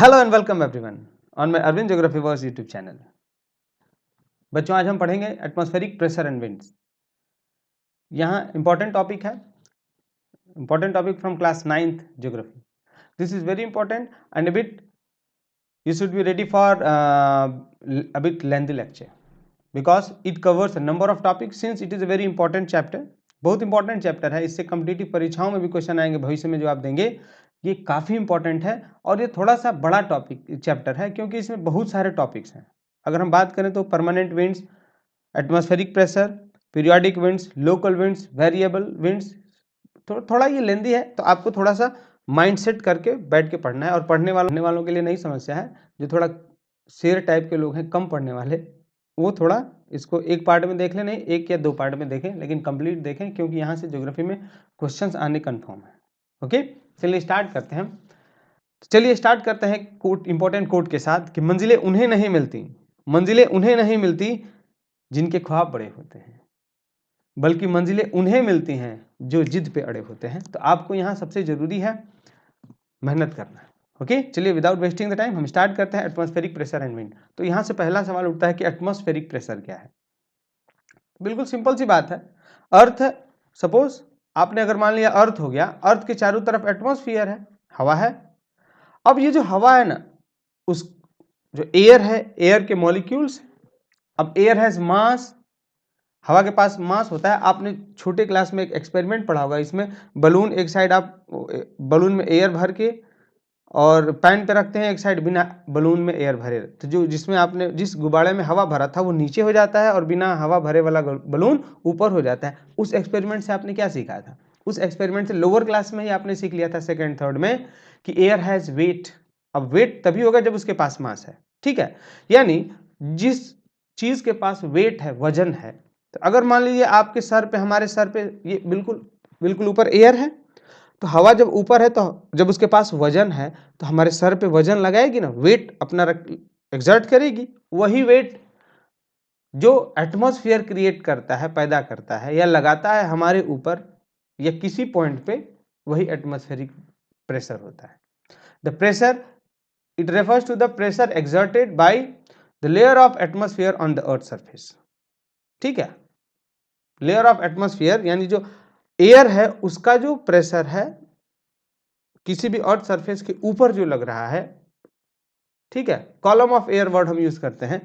Hello and welcome everyone on my Arvind geography verse YouTube channel. बच्चों, आज हम पढ़ेंगे एटमॉस्फेरिक प्रेशर एंड विंड्स। यहाँ इंपॉर्टेंट टॉपिक है, important topic from class 9th geography. This is very important and a bit you should be ready for a bit lengthy lecture because it covers a number of topics since it is a very important chapter। बहुत important chapter है, इससे competitive परीक्षाओं में भी question आएंगे, भविष्य में जवाब देंगे। ये काफ़ी इंपॉर्टेंट है और ये थोड़ा सा बड़ा टॉपिक चैप्टर है क्योंकि इसमें बहुत सारे टॉपिक्स हैं। अगर हम बात करें तो permanent winds, atmospheric pressure, periodic winds, local winds, variable winds, थोड़ा ये लेंदी है, तो आपको थोड़ा सा माइंड सेट करके बैठ के पढ़ना है। और पढ़ने वालों के लिए नई समस्या है, जो थोड़ा शेर टाइप के लोग हैं, कम पढ़ने वाले, वो थोड़ा इसको एक पार्ट में देख लें, नहीं एक या दो पार्ट में देखें, लेकिन कंप्लीट देखें क्योंकि यहाँ से ज्योग्राफी में क्वेश्चंस आने कन्फर्म है। ओके, चलिए स्टार्ट करते हैं। चलिए स्टार्ट करते हैं कोट, इंपॉर्टेंट कोट के साथ कि मंजिलें उन्हें नहीं मिलती, मंजिलें उन्हें नहीं मिलती जिनके ख्वाब बड़े होते हैं, बल्कि मंजिलें उन्हें मिलती हैं जो जिद पे अड़े होते हैं। तो आपको यहाँ सबसे जरूरी है मेहनत करना। ओके, चलिए विदाउट वेस्टिंग द टाइम हम स्टार्ट करते हैं एटमॉस्फेरिक प्रेशर एंड विंड। तो यहाँ से पहला सवाल उठता है कि एटमॉस्फेरिक प्रेशर क्या है। बिल्कुल सिंपल सी बात है, अर्थ है। सपोज आपने अगर मान लिया अर्थ हो गया, अर्थ के चारों तरफ एटमॉस्फेयर है, हवा है। अब ये जो हवा है ना, उस जो एयर है, एयर के मॉलिक्यूल्स, अब एयर हैज मास, हवा के पास मास होता है। आपने छोटे क्लास में एक एक्सपेरिमेंट पढ़ा होगा, इसमें बलून एक साइड आप बलून में एयर भर के और पैन पे रखते हैं, एक साइड बिना बलून में एयर भरे, तो जो जिसमें आपने जिस गुब्बारे में हवा भरा था वो नीचे हो जाता है और बिना हवा भरे वाला बलून ऊपर हो जाता है। उस एक्सपेरिमेंट से आपने क्या सीखा था? उस एक्सपेरिमेंट से लोअर क्लास में ही आपने सीख लिया था, सेकेंड थर्ड में, कि एयर हैज वेट। अब वेट तभी होगा जब उसके पास मास है, ठीक है। यानी जिस चीज के पास वेट है, वजन है, तो अगर मान लीजिए आपके सर पे, हमारे सर पे ये बिल्कुल ऊपर एयर है, तो हवा जब ऊपर है, तो जब उसके पास वजन है तो हमारे सर पे वजन लगाएगी ना, वेट अपना एग्जर्ट करेगी। वही वेट जो एटमॉस्फेयर क्रिएट करता है, पैदा करता है या लगाता है हमारे ऊपर या किसी पॉइंट पे, वही एटमॉस्फेरिक प्रेशर होता है। The pressure, it refers to the pressure exerted by the layer of atmosphere on the earth surface. ठीक है, लेयर ऑफ एटमॉस्फेयर यानी जो एयर है उसका जो प्रेशर है किसी भी अर्थ सरफेस के ऊपर जो लग रहा है, ठीक है। कॉलम ऑफ एयर वर्ड हम यूज करते हैं।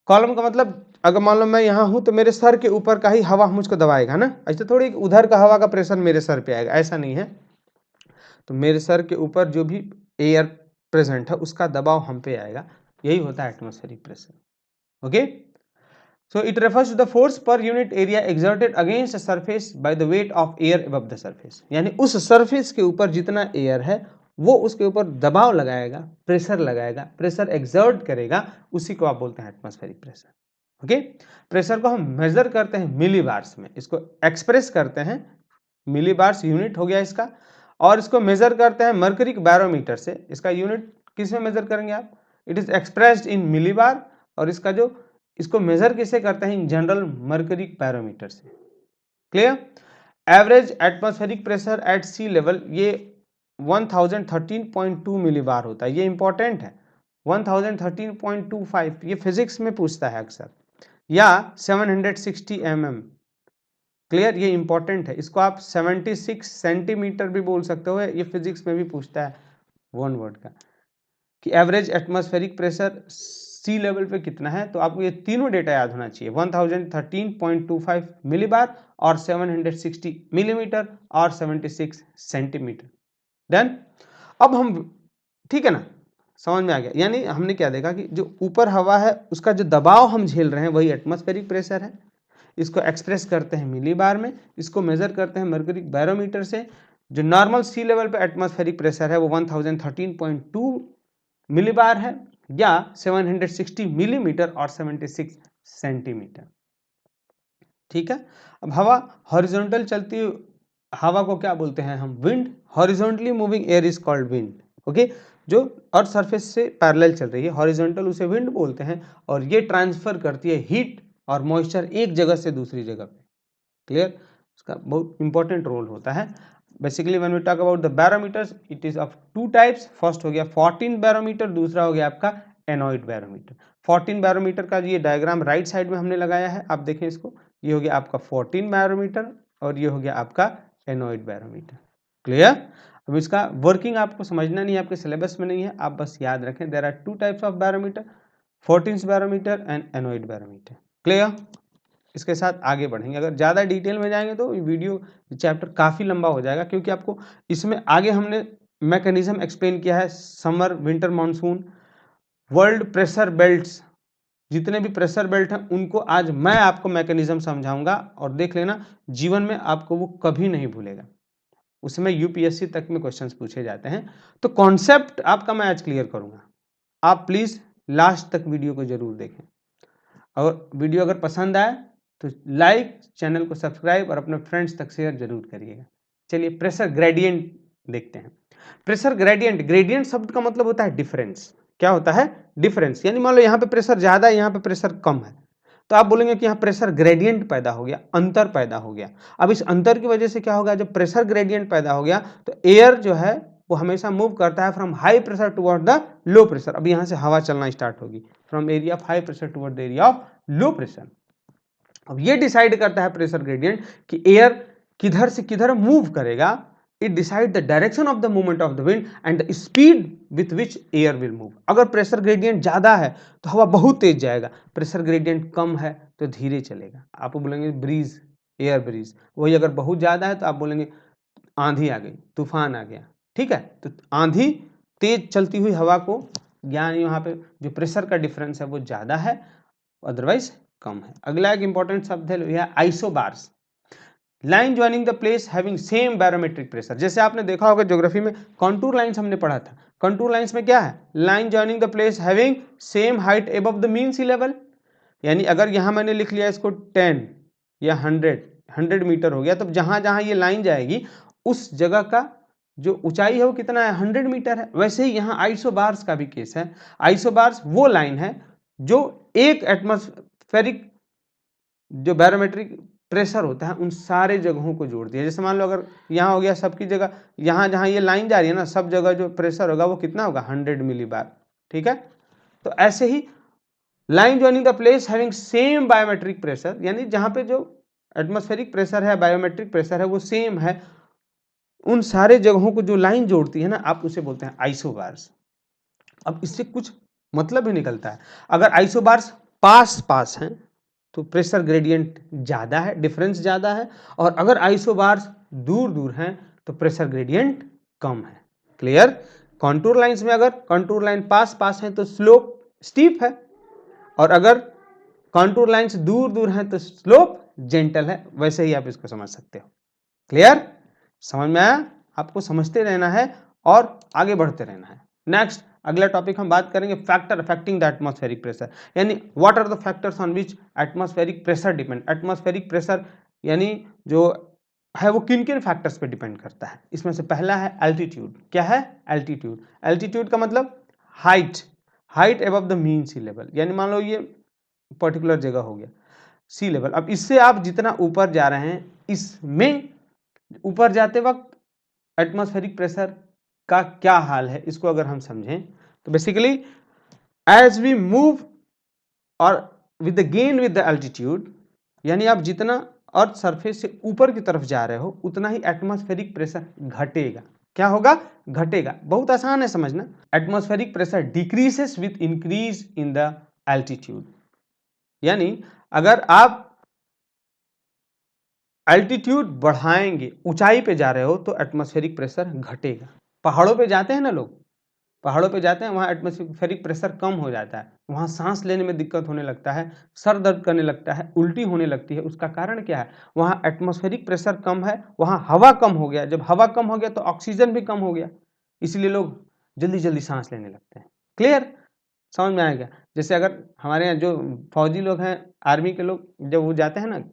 कॉलम का मतलब, अगर मान लो मैं यहाँ हूं तो मेरे सर के ऊपर का ही हवा मुझको दबाएगा ना, ऐसे थोड़ी उधर का हवा का प्रेशर मेरे सर पे आएगा, ऐसा नहीं है। तो मेरे सर के ऊपर जो भी एयर प्रेजेंट है उसका दबाव हम पे आएगा, यही होता है atmospheric pressure. Okay, so it refers to the force per unit area exerted against a surface by the weight of air above the surface। यानी उस सरफेस के ऊपर जितना एयर है वो उसके ऊपर दबाव लगाएगा, प्रेशर लगाएगा, प्रेशर एक्सर्ट करेगा, उसी को आप बोलते हैं एटमॉस्फेरिक प्रेशर। ओके, प्रेशर को हम मेजर करते हैं मिली बार्स में, इसको एक्सप्रेस करते हैं, मिली बार्स यूनिट हो गया इसका, और इसको मेजर करते हैं मर्करी बैरोमीटर से। इसका यूनिट किस में मेजर करेंगे आप? It is expressed in millibar, और इसको मेजर किसे करते हैं? इन जनरल मर्करी बैरोमीटर से। Clear? Average atmospheric pressure at sea level ये 1013.2 मिली बार होता है। ये इंपॉर्टेंट है, 1013.25 ये फिजिक्स में पूछता है अक्सर, या 760 mm। क्लियर? ये इंपॉर्टेंट है, इसको आप 76 सेंटीमीटर भी बोल सकते हो, ये फिजिक्स में भी पूछता है वन वर्ड का, कि एवरेज एटमॉस्फेरिक प्रेशर सी लेवल पे कितना है। तो आपको ये तीनों डेटा याद होना चाहिए, 1013.25 मिलीबार और 760 मिलीमीटर और 76 सेंटीमीटर। डन? अब हम, ठीक है ना, समझ में आ गया। यानी हमने क्या देखा कि जो ऊपर हवा है उसका जो दबाव हम झेल रहे हैं वही एटमॉस्फेरिक प्रेशर है। इसको एक्सप्रेस करते हैं मिलीबार में, इसको मेजर करते हैं मर्करी बैरोमीटर से। जो नॉर्मल सी लेवल पे एटमॉस्फेरिक प्रेशर है वो 1013.2 मिलीबार है, या 760 मिलीमीटर और 76 सेंटीमीटर। ठीक है। अब हवा हॉरिजॉन्टल चलती हवा को क्या बोलते हैं हम? Wind. Horizontally moving air is called wind. Okay, जो अर्थ सरफेस से पैरेलल चल रही है, हॉरिजॉन्टल, उसे विंड बोलते हैं, और ये ट्रांसफर करती है हीट और मॉइस्चर एक जगह से दूसरी जगह पे। क्लियर? उसका बहुत इंपॉर्टेंट रोल होता है। Basically when we talk about the barometers it is of two types. First हो गया 14 बैरोमीटर, दूसरा हो गया आपका एनोइड बैरोमीटर। 14 बैरोमीटर का ये डायग्राम राइट साइड में हमने लगाया है, आप देखें इसको, ये हो गया आपका 14 बैरोमीटर और ये हो गया आपका एनोइड बैरोमीटर। क्लियर? अब इसका वर्किंग आपको समझना नहीं है, आपके सिलेबस में नहीं है, आप बस याद रखें there are two types of barometer, 14 barometer and aneroid barometer. Clear? इसके साथ आगे बढ़ेंगे। अगर ज़्यादा डिटेल में जाएंगे तो वीडियो चैप्टर काफ़ी लंबा हो जाएगा, क्योंकि आपको इसमें आगे हमने मैकेनिज्म एक्सप्लेन किया है, summer winter monsoon, world pressure belts, जितने भी प्रेशर बेल्ट हैं उनको आज मैं आपको मैकेनिज्म समझाऊंगा और देख लेना जीवन में आपको वो कभी नहीं भूलेगा। उसमें यूपीएससी तक में क्वेश्चंस पूछे जाते हैं, तो कॉन्सेप्ट आपका मैं आज क्लियर करूंगा। आप प्लीज़ लास्ट तक वीडियो को जरूर देखें, और वीडियो अगर पसंद आए तो लाइक, चैनल को सब्सक्राइब और अपने फ्रेंड्स तक शेयर जरूर करिएगा। चलिए प्रेशर ग्रेडियंट देखते हैं। प्रेशर ग्रेडियंट, ग्रेडियंट शब्द का मतलब होता है डिफरेंस। क्या होता है? डिफरेंस। यानी मान लो यहाँ पे प्रेशर ज़्यादा है, यहाँ पे प्रेशर कम है, तो आप बोलेंगे कि यहाँ प्रेशर ग्रेडियंट पैदा हो गया, अंतर पैदा हो गया। अब इस अंतर की वजह से क्या होगा, जब प्रेशर ग्रेडियंट पैदा हो गया तो एयर जो है वो हमेशा मूव करता है from high pressure toward the low pressure. अब यहाँ से हवा चलना स्टार्ट होगी from area of high pressure toward the area of low pressure. अब ये डिसाइड करता है प्रेशर ग्रेडियंट कि एयर किधर से किधर मूव करेगा। It decide the direction of the movement of the wind and the speed with which air will move. अगर प्रेशर ग्रेडियंट ज्यादा है तो हवा बहुत तेज जाएगा, प्रेशर ग्रेडियंट कम है तो धीरे चलेगा। आप बोलेंगे ब्रीज, एयर ब्रीज। वही अगर बहुत ज्यादा है तो आप बोलेंगे आंधी आ गई, तूफान आ गया। ठीक है, तो आंधी तेज चलती हुई हवा को, यानी वहां पे जो प्रेशर का डिफरेंस है वो ज्यादा है, अदरवाइज कम है। अगला एक इंपॉर्टेंट शब्द है isobars, line joining the place having same barometric pressure. जैसे आपने देखा होगा ज्योग्राफी में कंटूर लाइंस हमने पढ़ा था, कंटूर लाइंस में क्या है, line joining the place having same height above the mean sea level. यानी अगर यहां मैंने लिख लिया इसको 10 या 100 मीटर हो गया, तो जहां जहां ये लाइन जाएगी उस जगह का जो ऊंचाई है वो कितना है, 100 मीटर है। वैसे ही यहाँ आइसोबार्स का भी केस है। आइसोबार्स वो लाइन है जो एक एटमॉस्फेरिक जो बैरोमेट्रिक प्रेशर होता है उन सारे जगहों को जोड़ती है। जैसे मान लो अगर यहाँ हो गया सबकी जगह, यहाँ जहाँ ये लाइन जा रही है ना, सब जगह जो प्रेशर होगा वो कितना होगा, 100 मिलीबार। ठीक है, तो ऐसे ही line joining the place having same biometric pressure, यानी जहाँ पे जो एटमॉस्फेरिक प्रेशर है, बायोमेट्रिक प्रेशर है वो सेम है, उन सारे जगहों को जो लाइन जोड़ती है ना, आप उसे बोलते हैं आइसोबार्स। अब इससे कुछ मतलब ही निकलता है। अगर आइसोबार्स पास पास हैं तो प्रेशर ग्रेडियंट ज़्यादा है, डिफरेंस ज़्यादा है, और अगर आइसोबार्स दूर दूर हैं तो प्रेशर ग्रेडियंट कम है। क्लियर? कॉन्टूर लाइंस में अगर कॉन्टूर लाइन पास पास है तो स्लोप स्टीप है, और अगर कॉन्टूर लाइंस दूर दूर हैं तो स्लोप जेंटल है। वैसे ही आप इसको समझ सकते हो। क्लियर? समझ में आया? आपको समझते रहना है और आगे बढ़ते रहना है। नेक्स्ट अगला टॉपिक हम बात करेंगे factor affecting the atmospheric pressure, यानी what are the factors on which atmospheric pressure depend. Atmospheric pressure यानी जो है वो किन किन फैक्टर्स पे डिपेंड करता है। इसमें से पहला है एल्टीट्यूड। क्या है? एल्टीट्यूड। एल्टीट्यूड का मतलब height, height above the mean sea level. यानी मान लो ये पर्टिकुलर जगह हो गया सी लेवल। अब इससे आप जितना ऊपर जा रहे हैं, इसमें ऊपर जाते वक्त एटमॉस्फेरिक प्रेशर का क्या हाल है, इसको अगर हम समझें तो बेसिकली एज वी मूव और with the gain with the altitude, यानी आप जितना अर्थ सरफेस से ऊपर की तरफ जा रहे हो उतना ही एटमॉस्फेरिक प्रेशर घटेगा। क्या होगा? घटेगा। बहुत आसान है समझना। Atmospheric pressure decreases with increase in the altitude, यानी अगर आप एल्टीट्यूड बढ़ाएंगे, ऊंचाई पे जा रहे हो तो एटमॉस्फेरिक प्रेशर घटेगा। पहाड़ों पे जाते हैं ना लोग, पहाड़ों पे जाते हैं, वहाँ एटमॉस्फेरिक प्रेशर कम हो जाता है, वहाँ सांस लेने में दिक्कत होने लगता है, सर दर्द करने लगता है, उल्टी होने लगती है। उसका कारण क्या है? वहाँ एटमॉस्फेरिक प्रेशर कम है, वहाँ हवा कम हो गया। जब हवा कम हो गया तो ऑक्सीजन भी कम हो गया, इसलिए लोग जल्दी जल्दी सांस लेने लगते हैं। क्लियर? समझ में आएगा? जैसे अगर हमारे यहाँ जो फौजी लोग हैं, आर्मी के लोग, जब वो जाते हैं ना,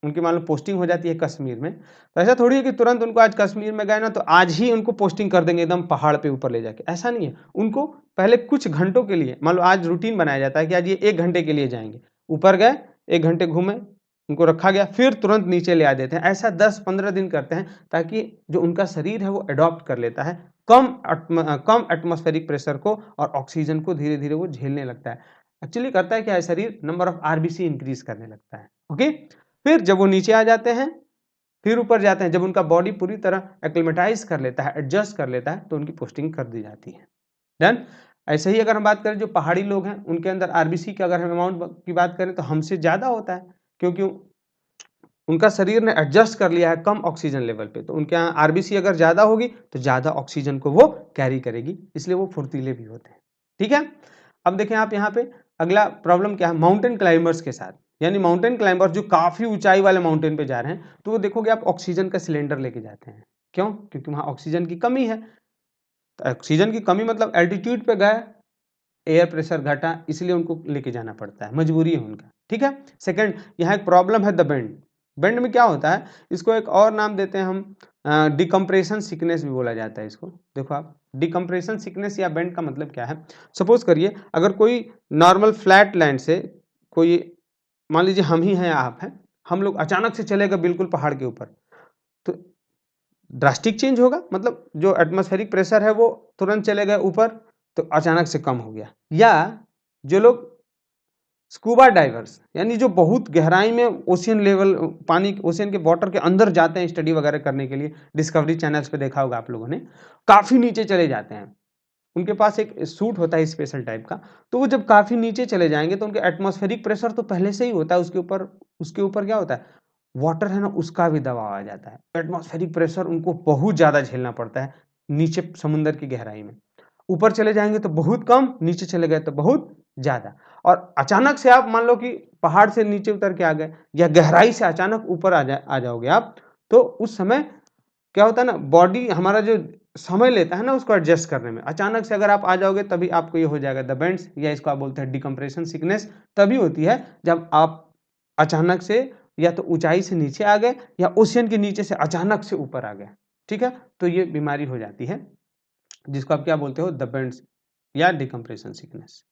उनकी मान लो पोस्टिंग हो जाती है कश्मीर में, तो ऐसा थोड़ी है कि तुरंत उनको आज कश्मीर में गए ना तो आज ही उनको पोस्टिंग कर देंगे एकदम पहाड़ पे ऊपर ले जाके। ऐसा नहीं है, उनको पहले कुछ घंटों के लिए, मान लो आज रूटीन बनाया जाता है कि आज ये 1 घंटे के लिए जाएंगे, ऊपर गए 1 घंटे घूमे, उनको रखा गया, फिर तुरंत नीचे ले आ देते हैं। ऐसा 10-15 दिन करते हैं ताकि जो उनका शरीर है वो अडॉप्ट कर लेता है कम एटमॉस्फेरिक प्रेशर को, और ऑक्सीजन को धीरे धीरे वो झेलने लगता है। एक्चुअली करता है क्या है, शरीर नंबर ऑफ आरबीसी इंक्रीज करने लगता है। ओके, फिर जब वो नीचे आ जाते हैं, फिर ऊपर जाते हैं, जब उनका बॉडी पूरी तरह एक्लिमेटाइज कर लेता है, एडजस्ट कर लेता है, तो उनकी पोस्टिंग कर दी जाती है। डन। ऐसे ही अगर हम बात करें जो पहाड़ी लोग हैं, उनके अंदर आरबीसी की अगर हम अमाउंट की बात करें तो हमसे ज़्यादा होता है, क्योंकि उनका शरीर ने एडजस्ट कर लिया है कम ऑक्सीजन लेवल पे, तो उनके यहाँ आरबीसी अगर ज़्यादा होगी तो ज़्यादा ऑक्सीजन को वो कैरी करेगी, इसलिए वो फुर्तीले भी होते हैं। ठीक है, अब देखें आप यहाँ पे अगला प्रॉब्लम क्या है, माउंटेन क्लाइंबर्स के साथ। यानी माउंटेन क्लाइंबर्स जो काफ़ी ऊंचाई वाले माउंटेन पे जा रहे हैं, तो वो देखोगे आप ऑक्सीजन का सिलेंडर लेके जाते हैं। क्यों? क्योंकि वहाँ ऑक्सीजन की कमी है। तो ऑक्सीजन की कमी मतलब एल्टीट्यूड पे गए, एयर प्रेशर घटा, इसलिए उनको लेके जाना पड़ता है, मजबूरी है उनका। ठीक है, सेकंड, यहाँ एक प्रॉब्लम है द बेंड। बेंड में क्या होता है, इसको एक और नाम देते हैं हम, डिकम्प्रेशन सिकनेस भी बोला जाता है इसको। देखो आप, डिकम्प्रेशन सिकनेस या बेंड का मतलब क्या है, सपोज करिए अगर कोई नॉर्मल फ्लैट लैंड से कोई, मान लीजिए हम ही हैं, आप हैं, हम लोग अचानक से चले गए बिल्कुल पहाड़ के ऊपर, तो ड्रास्टिक चेंज होगा, मतलब जो एटमॉस्फेरिक प्रेशर है वो तुरंत चले गए ऊपर, तो अचानक से कम हो गया। या जो लोग स्कूबा डाइवर्स, यानी जो बहुत गहराई में ओशियन लेवल, पानी ओशियन के वाटर के अंदर जाते हैं स्टडी वगैरह करने के लिए, डिस्कवरी चैनल्स पे देखा होगा आप लोगों ने, काफ़ी नीचे चले जाते हैं, उनके पास एक सूट होता है स्पेशल टाइप का, तो वो जब काफ़ी नीचे चले जाएंगे तो उनके एटमॉस्फेरिक प्रेशर तो पहले से ही होता है, उसके ऊपर क्या होता है, वाटर है ना, उसका भी दबाव आ जाता है। एटमॉस्फेरिक प्रेशर उनको बहुत ज़्यादा झेलना पड़ता है नीचे समुद्र की गहराई में। ऊपर चले जाएंगे तो बहुत कम, नीचे चले गए तो बहुत ज़्यादा। और अचानक से आप मान लो कि पहाड़ से नीचे उतर के आ गए, या गहराई से अचानक ऊपर आ जाओगे आप, तो उस समय क्या होता है ना, बॉडी हमारा जो समय लेता है ना उसको एडजस्ट करने में, अचानक से अगर आप आ जाओगे तभी आपको ये हो जाएगा द बेंड्स, या इसको आप बोलते हैं डिकम्प्रेशन सिकनेस। तभी होती है जब आप अचानक से या तो ऊंचाई से नीचे आ गए, या ओशियन के नीचे से अचानक से ऊपर आ गए। ठीक है, तो ये बीमारी हो जाती है, जिसको आप क्या बोलते हो, द बेंड्स या डिकम्प्रेशन सिकनेस।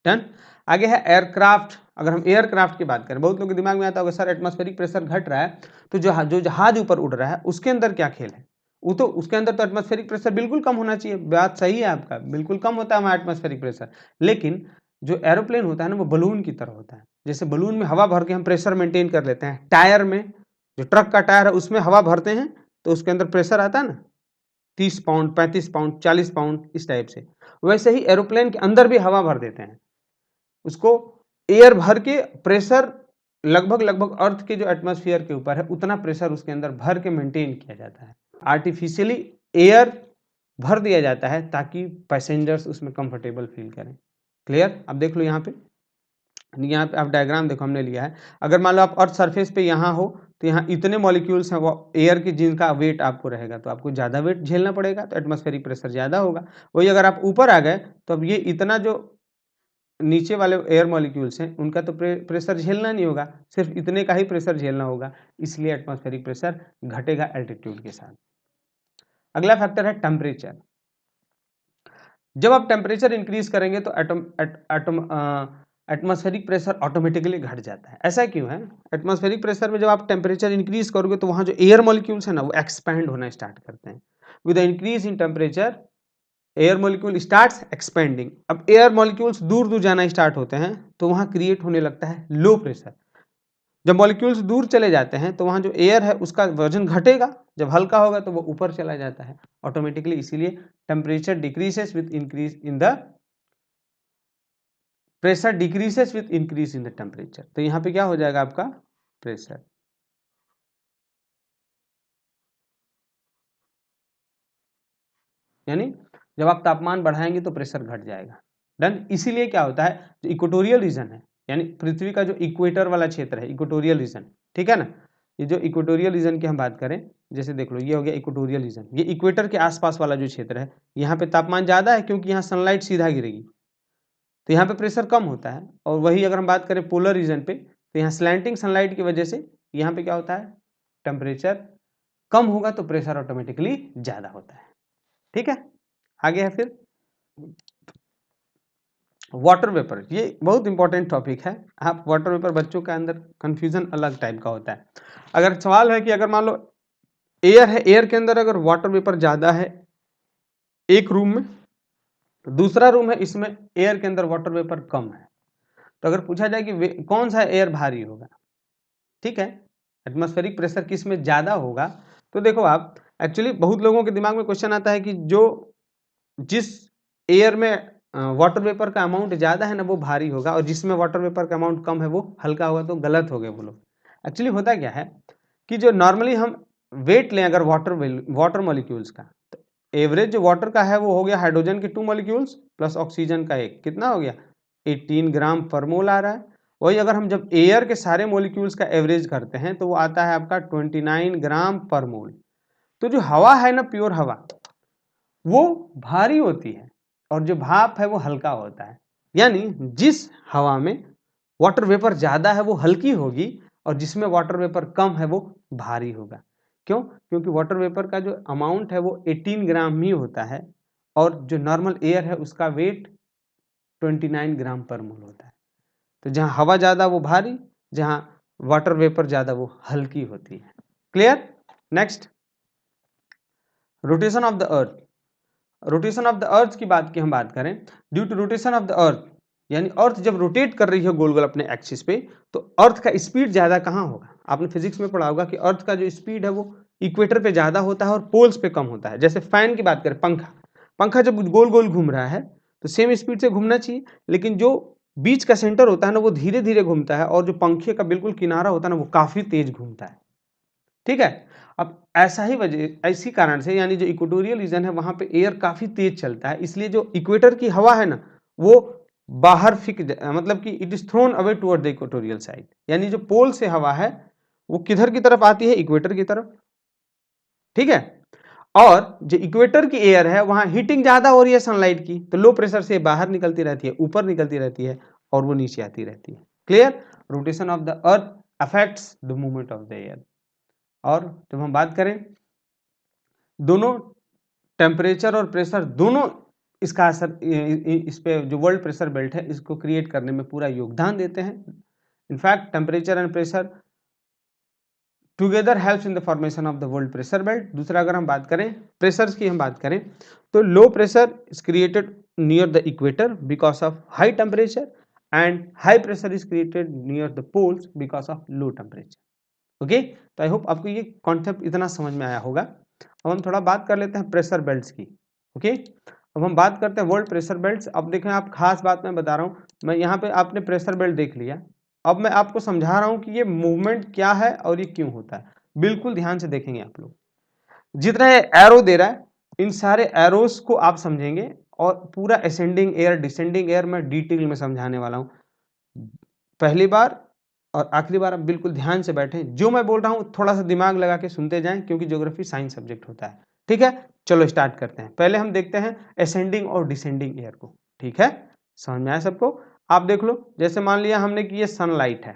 डन। आगे है एयरक्राफ्ट। अगर हम एयरक्राफ्ट की बात करें, बहुत लोगों के दिमाग में आता होगा सर एटमॉस्फेरिक प्रेशर घट रहा है, तो जो जहाज ऊपर उड़ रहा है उसके अंदर क्या खेल है, वो तो उसके अंदर तो एटमॉस्फेरिक प्रेशर बिल्कुल कम होना चाहिए, बात सही है आपका, बिल्कुल कम होता है वहाँ एटमॉस्फेरिक प्रेशर। लेकिन जो एरोप्लेन होता है ना, वो बलून की तरह होता है। जैसे बलून में हवा भर के हम प्रेशर मेंटेन कर लेते हैं, टायर में, जो ट्रक का टायर है उसमें हवा भरते हैं तो उसके अंदर प्रेशर आता है ना, 30 पाउंड, 35 पाउंड, 40 पाउंड, इस टाइप से। वैसे ही एरोप्लेन के अंदर भी हवा भर देते हैं, उसको एयर भर के प्रेशर लगभग लगभग अर्थ के जो एटमॉस्फेयर के ऊपर है उतना प्रेशर उसके अंदर भर के मेंटेन किया जाता है। आर्टिफिशियली एयर भर दिया जाता है ताकि पैसेंजर्स उसमें कंफर्टेबल फील करें। क्लियर? अब देख लो यहाँ पे आप डायग्राम देखो हमने लिया है। अगर मान लो आप अर्थ सरफेस पे यहाँ हो, तो यहाँ इतने मॉलिक्यूल्स हैं वो एयर की, जिनका वेट आपको रहेगा, तो आपको ज़्यादा वेट झेलना पड़ेगा, तो एटमॉस्फेरिक प्रेशर ज़्यादा होगा। वही अगर आप ऊपर आ गए तो अब ये इतना जो नीचे वाले एयर मॉलिक्यूल्स हैं उनका तो प्रेशर झेलना नहीं होगा, सिर्फ इतने का ही प्रेशर झेलना होगा, इसलिए एटमॉस्फेरिक प्रेशर घटेगा एल्टीट्यूड के साथ। अगला फैक्टर है टेम्परेचर। जब आप टेम्परेचर इंक्रीज करेंगे तो एटमॉस्फेरिक प्रेशर ऑटोमेटिकली घट जाता है। ऐसा क्यों है? एटमॉस्फेरिक प्रेशर में जब आप टेम्परेचर इंक्रीज करोगे तो वहाँ जो एयर मॉलिक्यूल्स है ना वो एक्सपैंड होना स्टार्ट करते हैं। With the increase in temperature air molecule starts expanding. अब एयर मॉलिक्यूल्स दूर दूर जाना स्टार्ट होते हैं तो वहाँ क्रिएट होने लगता है लो प्रेशर। जब मॉलिक्यूल्स दूर चले जाते हैं तो वहाँ जो एयर है उसका वजन घटेगा, जब हल्का होगा तो वो ऊपर चला जाता है ऑटोमेटिकली, इसीलिए temperature decreases with increase in the pressure, decreases with increase in the temperature. तो यहाँ पे क्या हो जाएगा आपका प्रेशर, यानी जब आप तापमान बढ़ाएंगे तो प्रेशर घट जाएगा। डन। इसीलिए क्या होता है, जो इक्वेटोरियल रीजन है, यानी पृथ्वी का जो इक्वेटर वाला क्षेत्र है, इक्वेटोरियल रीजन, ठीक है ना, ये जो इक्वेटोरियल रीजन की हम बात करें, जैसे देख लो ये हो गया इक्वेटोरियल रीजन, ये इक्वेटर के आसपास वाला जो क्षेत्र है, यहाँ पे तापमान ज़्यादा है क्योंकि यहाँ सनलाइट सीधा गिरेगी, तो यहाँ पे प्रेशर कम होता है। और वही अगर हम बात करें पोलर रीजन पे, तो यहाँ स्लैंटिंग सनलाइट की वजह से यहाँ पे क्या होता है, टेम्परेचर कम होगा तो प्रेशर ऑटोमेटिकली ज़्यादा होता है। ठीक है, आगे है फिर वाटर वेपर, ये बहुत इंपॉर्टेंट टॉपिक है। आप वाटर वेपर, बच्चों के अंदर कंफ्यूजन अलग टाइप का होता है। अगर सवाल है कि अगर मान लो एयर है, एयर के अंदर अगर वाटर वेपर ज़्यादा है एक रूम में, दूसरा रूम है इसमें एयर के अंदर वाटर वेपर कम है, तो अगर पूछा जाए कि कौन सा एयर भारी होगा, ठीक है, एटमॉस्फेरिक प्रेशर किस में ज़्यादा होगा, तो देखो आप एक्चुअली बहुत लोगों के दिमाग में क्वेश्चन आता है कि जो जिस एयर में वाटर वेपर का अमाउंट ज़्यादा है ना वो भारी होगा, और जिसमें वाटर वेपर का अमाउंट कम है वो हल्का होगा, तो गलत हो गए वो लोग। एक्चुअली होता क्या है कि जो नॉर्मली हम वेट लें अगर वाटर मॉलिक्यूल्स का, तो एवरेज जो वाटर का है वो हो गया हाइड्रोजन के 2 मॉलिक्यूल्स प्लस ऑक्सीजन का 1, कितना हो गया 18 ग्राम पर मोल आ रहा है। वही अगर हम जब एयर के सारे मॉलिक्यूल्स का एवरेज करते हैं तो वो आता है आपका 29 ग्राम पर मोल। तो जो हवा है ना, प्योर हवा, वो भारी होती है और जो भाप है वो हल्का होता है। यानी जिस हवा में वाटर वेपर ज़्यादा है वो हल्की होगी और जिसमें वाटर वेपर कम है वो भारी होगा। क्यों? क्योंकि वाटर वेपर का जो अमाउंट है वो 18 ग्राम ही होता है और जो नॉर्मल एयर है उसका वेट 29 ग्राम पर मोल होता है। तो जहाँ हवा ज़्यादा वो भारी, जहाँ वाटर वेपर ज़्यादा वो हल्की होती है। Clear? Next, rotation of the earth. Rotation of the earth की बात की हम बात करें, due to rotation of the earth, यानी अर्थ जब रोटेट कर रही है गोल गोल अपने एक्सिस पे, तो अर्थ का स्पीड ज्यादा कहाँ होगा? आपने फिजिक्स में पढ़ा होगा कि अर्थ का जो स्पीड है वो इक्वेटर पे ज्यादा होता है और पोल्स पे कम होता है। जैसे फैन की बात करें, पंखा, पंखा जब गोल गोल घूम रहा है तो सेम स्पीड से घूमना चाहिए, लेकिन जो बीच का सेंटर होता है ना वो धीरे धीरे घूमता है और जो पंखे का बिल्कुल किनारा होता है ना वो काफी तेज घूमता है। ठीक है, अब ऐसा ही वजह, इसी कारण से, यानी जो इक्वेटोरियल रीजन है वहां पे एयर काफी तेज चलता है, इसलिए जो इक्वेटर की हवा है ना वो बाहर मतलब कि it is thrown away toward the equatorial side, यानी जो पोल से हवा है वो किधर की तरफ आती है? इक्वेटर की तरफ। ठीक है, और जो इक्वेटर की एयर है वहां हीटिंग ज्यादा हो रही है सनलाइट की, तो लो प्रेशर से बाहर निकलती रहती है, ऊपर निकलती रहती है और वो नीचे आती रहती है। Clear? Rotation of the earth affects the movement of the air. और जब हम बात करें, दोनों टेम्परेचर और प्रेशर दोनों इसका असर, इस पे जो वर्ल्ड प्रेशर बेल्ट है इसको क्रिएट करने में पूरा योगदान देते हैं। In fact temperature and pressure together helps in the formation of the world pressure belt. दूसरा अगर हम बात करें प्रेशर्स की, हम बात करें तो low pressure is created near the equator because of high temperature and high pressure is created near the poles because of low temperature. Okay, तो आई होप आपको ये कॉन्सेप्ट इतना समझ में आया होगा। अब हम थोड़ा बात कर लेते हैं प्रेशर बेल्ट्स की। ओके, अब हम बात करते हैं वर्ल्ड प्रेशर बेल्ट्स। अब देखें, आप खास बात मैं बता रहा हूँ, मैं यहाँ पे आपने प्रेशर बेल्ट देख लिया, अब मैं आपको समझा रहा हूँ कि ये मूवमेंट क्या है और ये क्यों होता है। बिल्कुल ध्यान से देखेंगे आप लोग, जितना ये एरो दे रहा है इन सारे एरोस को आप समझेंगे और पूरा असेंडिंग एयर डिसेंडिंग एयर में डिटेल में समझाने वाला हूँ। पहली बार और आखिरी बार आप बिल्कुल ध्यान से बैठें, जो मैं बोल रहा हूँ थोड़ा सा दिमाग लगा के सुनते जाएं, क्योंकि ज्योग्राफी साइंस सब्जेक्ट होता है। ठीक है, चलो स्टार्ट करते हैं। पहले हम देखते हैं असेंडिंग और डिसेंडिंग एयर को। ठीक है, समझ में आया सबको? आप देख लो, जैसे मान लिया हमने कि ये सनलाइट है,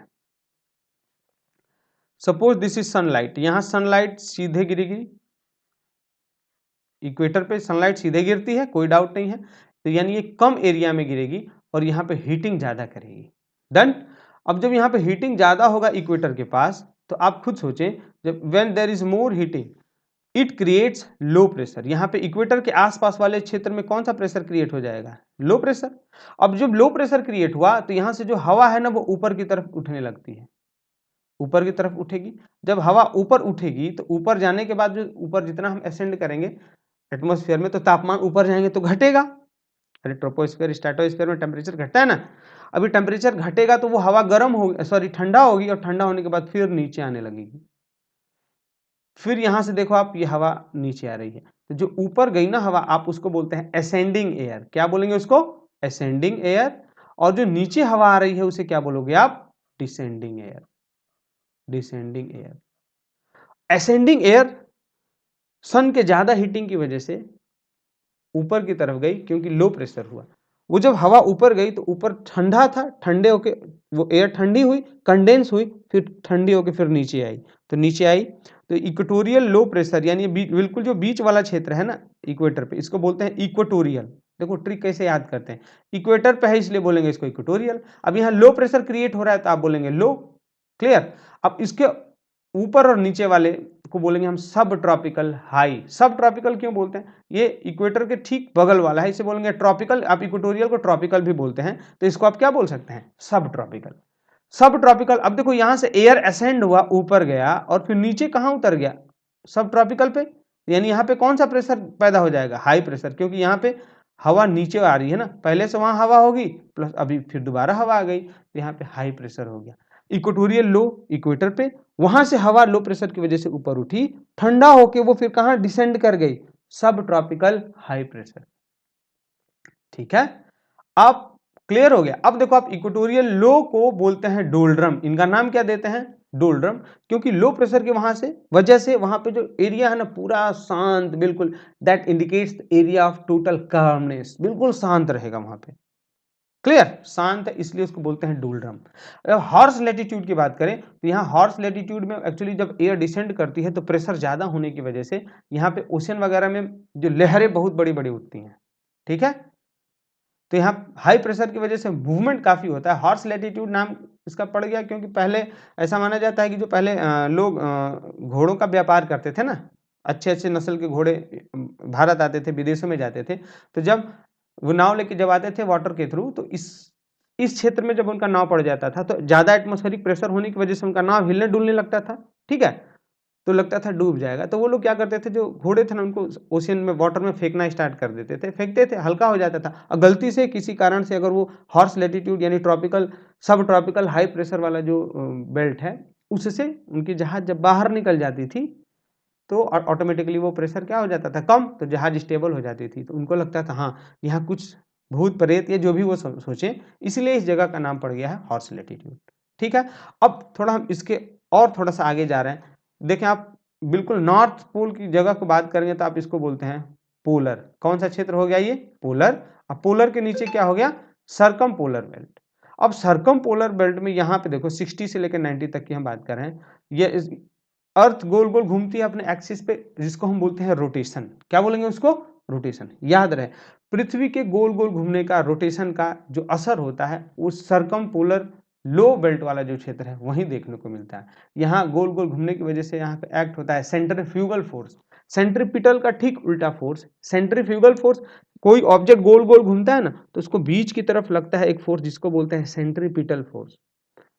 सपोज दिस इज सनलाइट, यहां सनलाइट सीधे गिरेगी, इक्वेटर पे सनलाइट सीधे गिरती है, कोई डाउट नहीं है, तो यानी ये कम एरिया में गिरेगी और यहाँ पे हीटिंग ज्यादा करेगी। डन। अब जब यहाँ पे हीटिंग ज्यादा होगा इक्वेटर के पास, तो आप खुद सोचें, जब when there is more heating it creates low pressure. यहाँ पे इक्वेटर के आसपास वाले क्षेत्र में कौन सा प्रेशर क्रिएट हो जाएगा? Low pressure. अब जब लो प्रेशर क्रिएट हुआ तो यहाँ से जो हवा है ना वो ऊपर की तरफ उठने लगती है, ऊपर की तरफ उठेगी। जब हवा ऊपर उठेगी तो ऊपर जाने के बाद जो ऊपर जितना हम असेंड करेंगे एटमॉस्फेयर में, तो तापमान ऊपर जाएंगे तो घटेगा। अरे ट्रोपोस्फेयर स्ट्रेटोस्फेयर में टेम्परेचर घटता है ना, अभी टेम्परेचर घटेगा तो वो हवा गर्म होगी, सॉरी ठंडा होगी, और ठंडा होने के बाद फिर नीचे आने लगेगी। फिर यहां से देखो आप, ये हवा नीचे आ रही है, तो जो ऊपर गई ना हवा, आप उसको बोलते हैं असेंडिंग एयर। क्या बोलेंगे उसको? Ascending air. और जो नीचे हवा आ रही है उसे क्या बोलोगे आप? Descending air. Descending air. Ascending air sun के ज्यादा हीटिंग की वजह से ऊपर की तरफ गई, क्योंकि लो प्रेशर हुआ। वो जब हवा ऊपर गई तो ऊपर ठंडा था, ठंडे होके वो एयर ठंडी हुई, कंडेंस हुई, फिर ठंडी होके फिर नीचे आई। तो नीचे आई तो इक्वेटोरियल लो प्रेशर, यानी बिल्कुल जो बीच वाला क्षेत्र है ना इक्वेटर पे, इसको बोलते हैं इक्वेटोरियल। देखो ट्रिक कैसे याद करते हैं, इक्वेटर पे है इसलिए बोलेंगे इसको इक्वेटोरियल। अब यहाँ लो प्रेशर क्रिएट हो रहा है तो आप बोलेंगे लो, क्लियर। अब इसके ऊपर और नीचे वाले को बोलेंगे हम सब ट्रॉपिकल हाई। सब ट्रॉपिकल क्यों बोलते हैं, ये इक्वेटर के ठीक बगल वाला है, इसे बोलेंगे ट्रॉपिकल। आप इक्वेटोरियल को ट्रॉपिकल भी बोलते हैं, तो इसको आप क्या बोल सकते हैं, सब ट्रॉपिकल। सब ट्रॉपिकल। अब देखो यहां से एयर असेंड हुआ, ऊपर गया और फिर नीचे कहां उतर गया, सब ट्रॉपिकल पे। यानी यहाँ पे कौन सा प्रेशर पैदा हो जाएगा, हाई प्रेशर, क्योंकि यहाँ पे हवा नीचे आ रही है ना, पहले से वहां हवा होगी प्लस अभी फिर दोबारा हवा आ गई, तो यहाँ पे हाई प्रेशर हो गया। इक्वेटोरियल लो इक्वेटर पे, वहां से हवा लो प्रेशर की वजह से ऊपर उठी, ठंडा होके वो फिर कहां डिसेंड कर गई, सब ट्रॉपिकल हाई प्रेशर। ठीक है, आप क्लियर हो गया। अब देखो आप इक्वेटोरियल लो को बोलते हैं डोल्ड्रम, इनका नाम क्या देते हैं, डोल्ड्रम, क्योंकि लो प्रेशर की वहां से वजह से वहां पे जो एरिया है ना पूरा शांत बिल्कुल, that indicates area of total calmness, बिल्कुल शांत रहेगा वहां पे, क्लियर, शांत है इसलिए उसको बोलते हैं डोल्ड्रम। अगर हॉर्स लैटिट्यूड की बात करें तो यहाँ हॉर्स लैटिट्यूड में एक्चुअली जब एयर डिसेंड करती है तो प्रेशर ज्यादा होने की वजह से यहाँ पे ओशन वगैरह में जो लहरें बहुत बड़ी बड़ी उठती हैं, ठीक है। तो यहाँ हाई प्रेशर की वजह से मूवमेंट काफी होता है, हॉर्स लैटिट्यूड नाम इसका पड़ गया क्योंकि पहले ऐसा माना जाता है कि जो पहले लोग घोड़ों का व्यापार करते थे ना, अच्छे अच्छे नस्ल के घोड़े भारत आते थे, विदेशों में जाते थे, तो जब वो नाव लेके जब आते थे वाटर के थ्रू, तो इस क्षेत्र में जब उनका नाव पड़ जाता था तो ज्यादा एटमॉस्फेरिक प्रेशर होने की वजह से उनका नाव हिलने डुलने लगता था, ठीक है, तो लगता था डूब जाएगा। तो वो लोग क्या करते थे, जो घोड़े थे ना उनको ओशियन में वाटर में फेंकना स्टार्ट कर देते थे, फेंकते थे, हल्का हो जाता था। और गलती से किसी कारण से अगर वो हॉर्स लैटिट्यूड यानी ट्रॉपिकल सब ट्रॉपिकल हाई प्रेशर वाला जो बेल्ट है, उससे उनकी जहाज जब बाहर निकल जाती थी तो ऑटोमेटिकली वो प्रेशर क्या हो जाता था, कम, तो जहाज स्टेबल हो जाती थी। तो उनको लगता था हाँ यहाँ कुछ भूत प्रेत या जो भी वो सोचे, इसलिए इस जगह का नाम पड़ गया है हॉर्स लैटिट्यूड। ठीक है, अब थोड़ा हम इसके और थोड़ा सा आगे जा रहे हैं। देखें आप बिल्कुल नॉर्थ पोल की जगह को बात करेंगे तो आप इसको बोलते हैं पोलर। कौन सा क्षेत्र हो गया ये, पोलर। अब पोलर के नीचे क्या हो गया, सरकम पोलर बेल्ट। अब सरकम पोलर बेल्ट में यहाँ पे देखो 60 से लेकर 90 तक की हम बात कर रहे हैं, ये अर्थ गोल गोल घूमती है अपने एक्सिस पे, जिसको हम बोलते हैं रोटेशन। क्या बोलेंगे उसको, रोटेशन। याद रहे पृथ्वी के गोल गोल घूमने का, रोटेशन का जो असर होता है उस सरकम पोलर लो बेल्ट वाला जो क्षेत्र है वहीं देखने को मिलता है। यहाँ गोल गोल घूमने की वजह से यहाँ पे एक्ट होता है सेंट्रीफ्यूगल फोर्स। सेंट्रीपिटल का ठीक उल्टा फोर्स सेंट्रीफ्यूगल फोर्स। कोई ऑब्जेक्ट गोल गोल घूमता है ना तो उसको बीच की तरफ लगता है एक फोर्स जिसको बोलते हैं सेंट्रीपिटल फोर्स।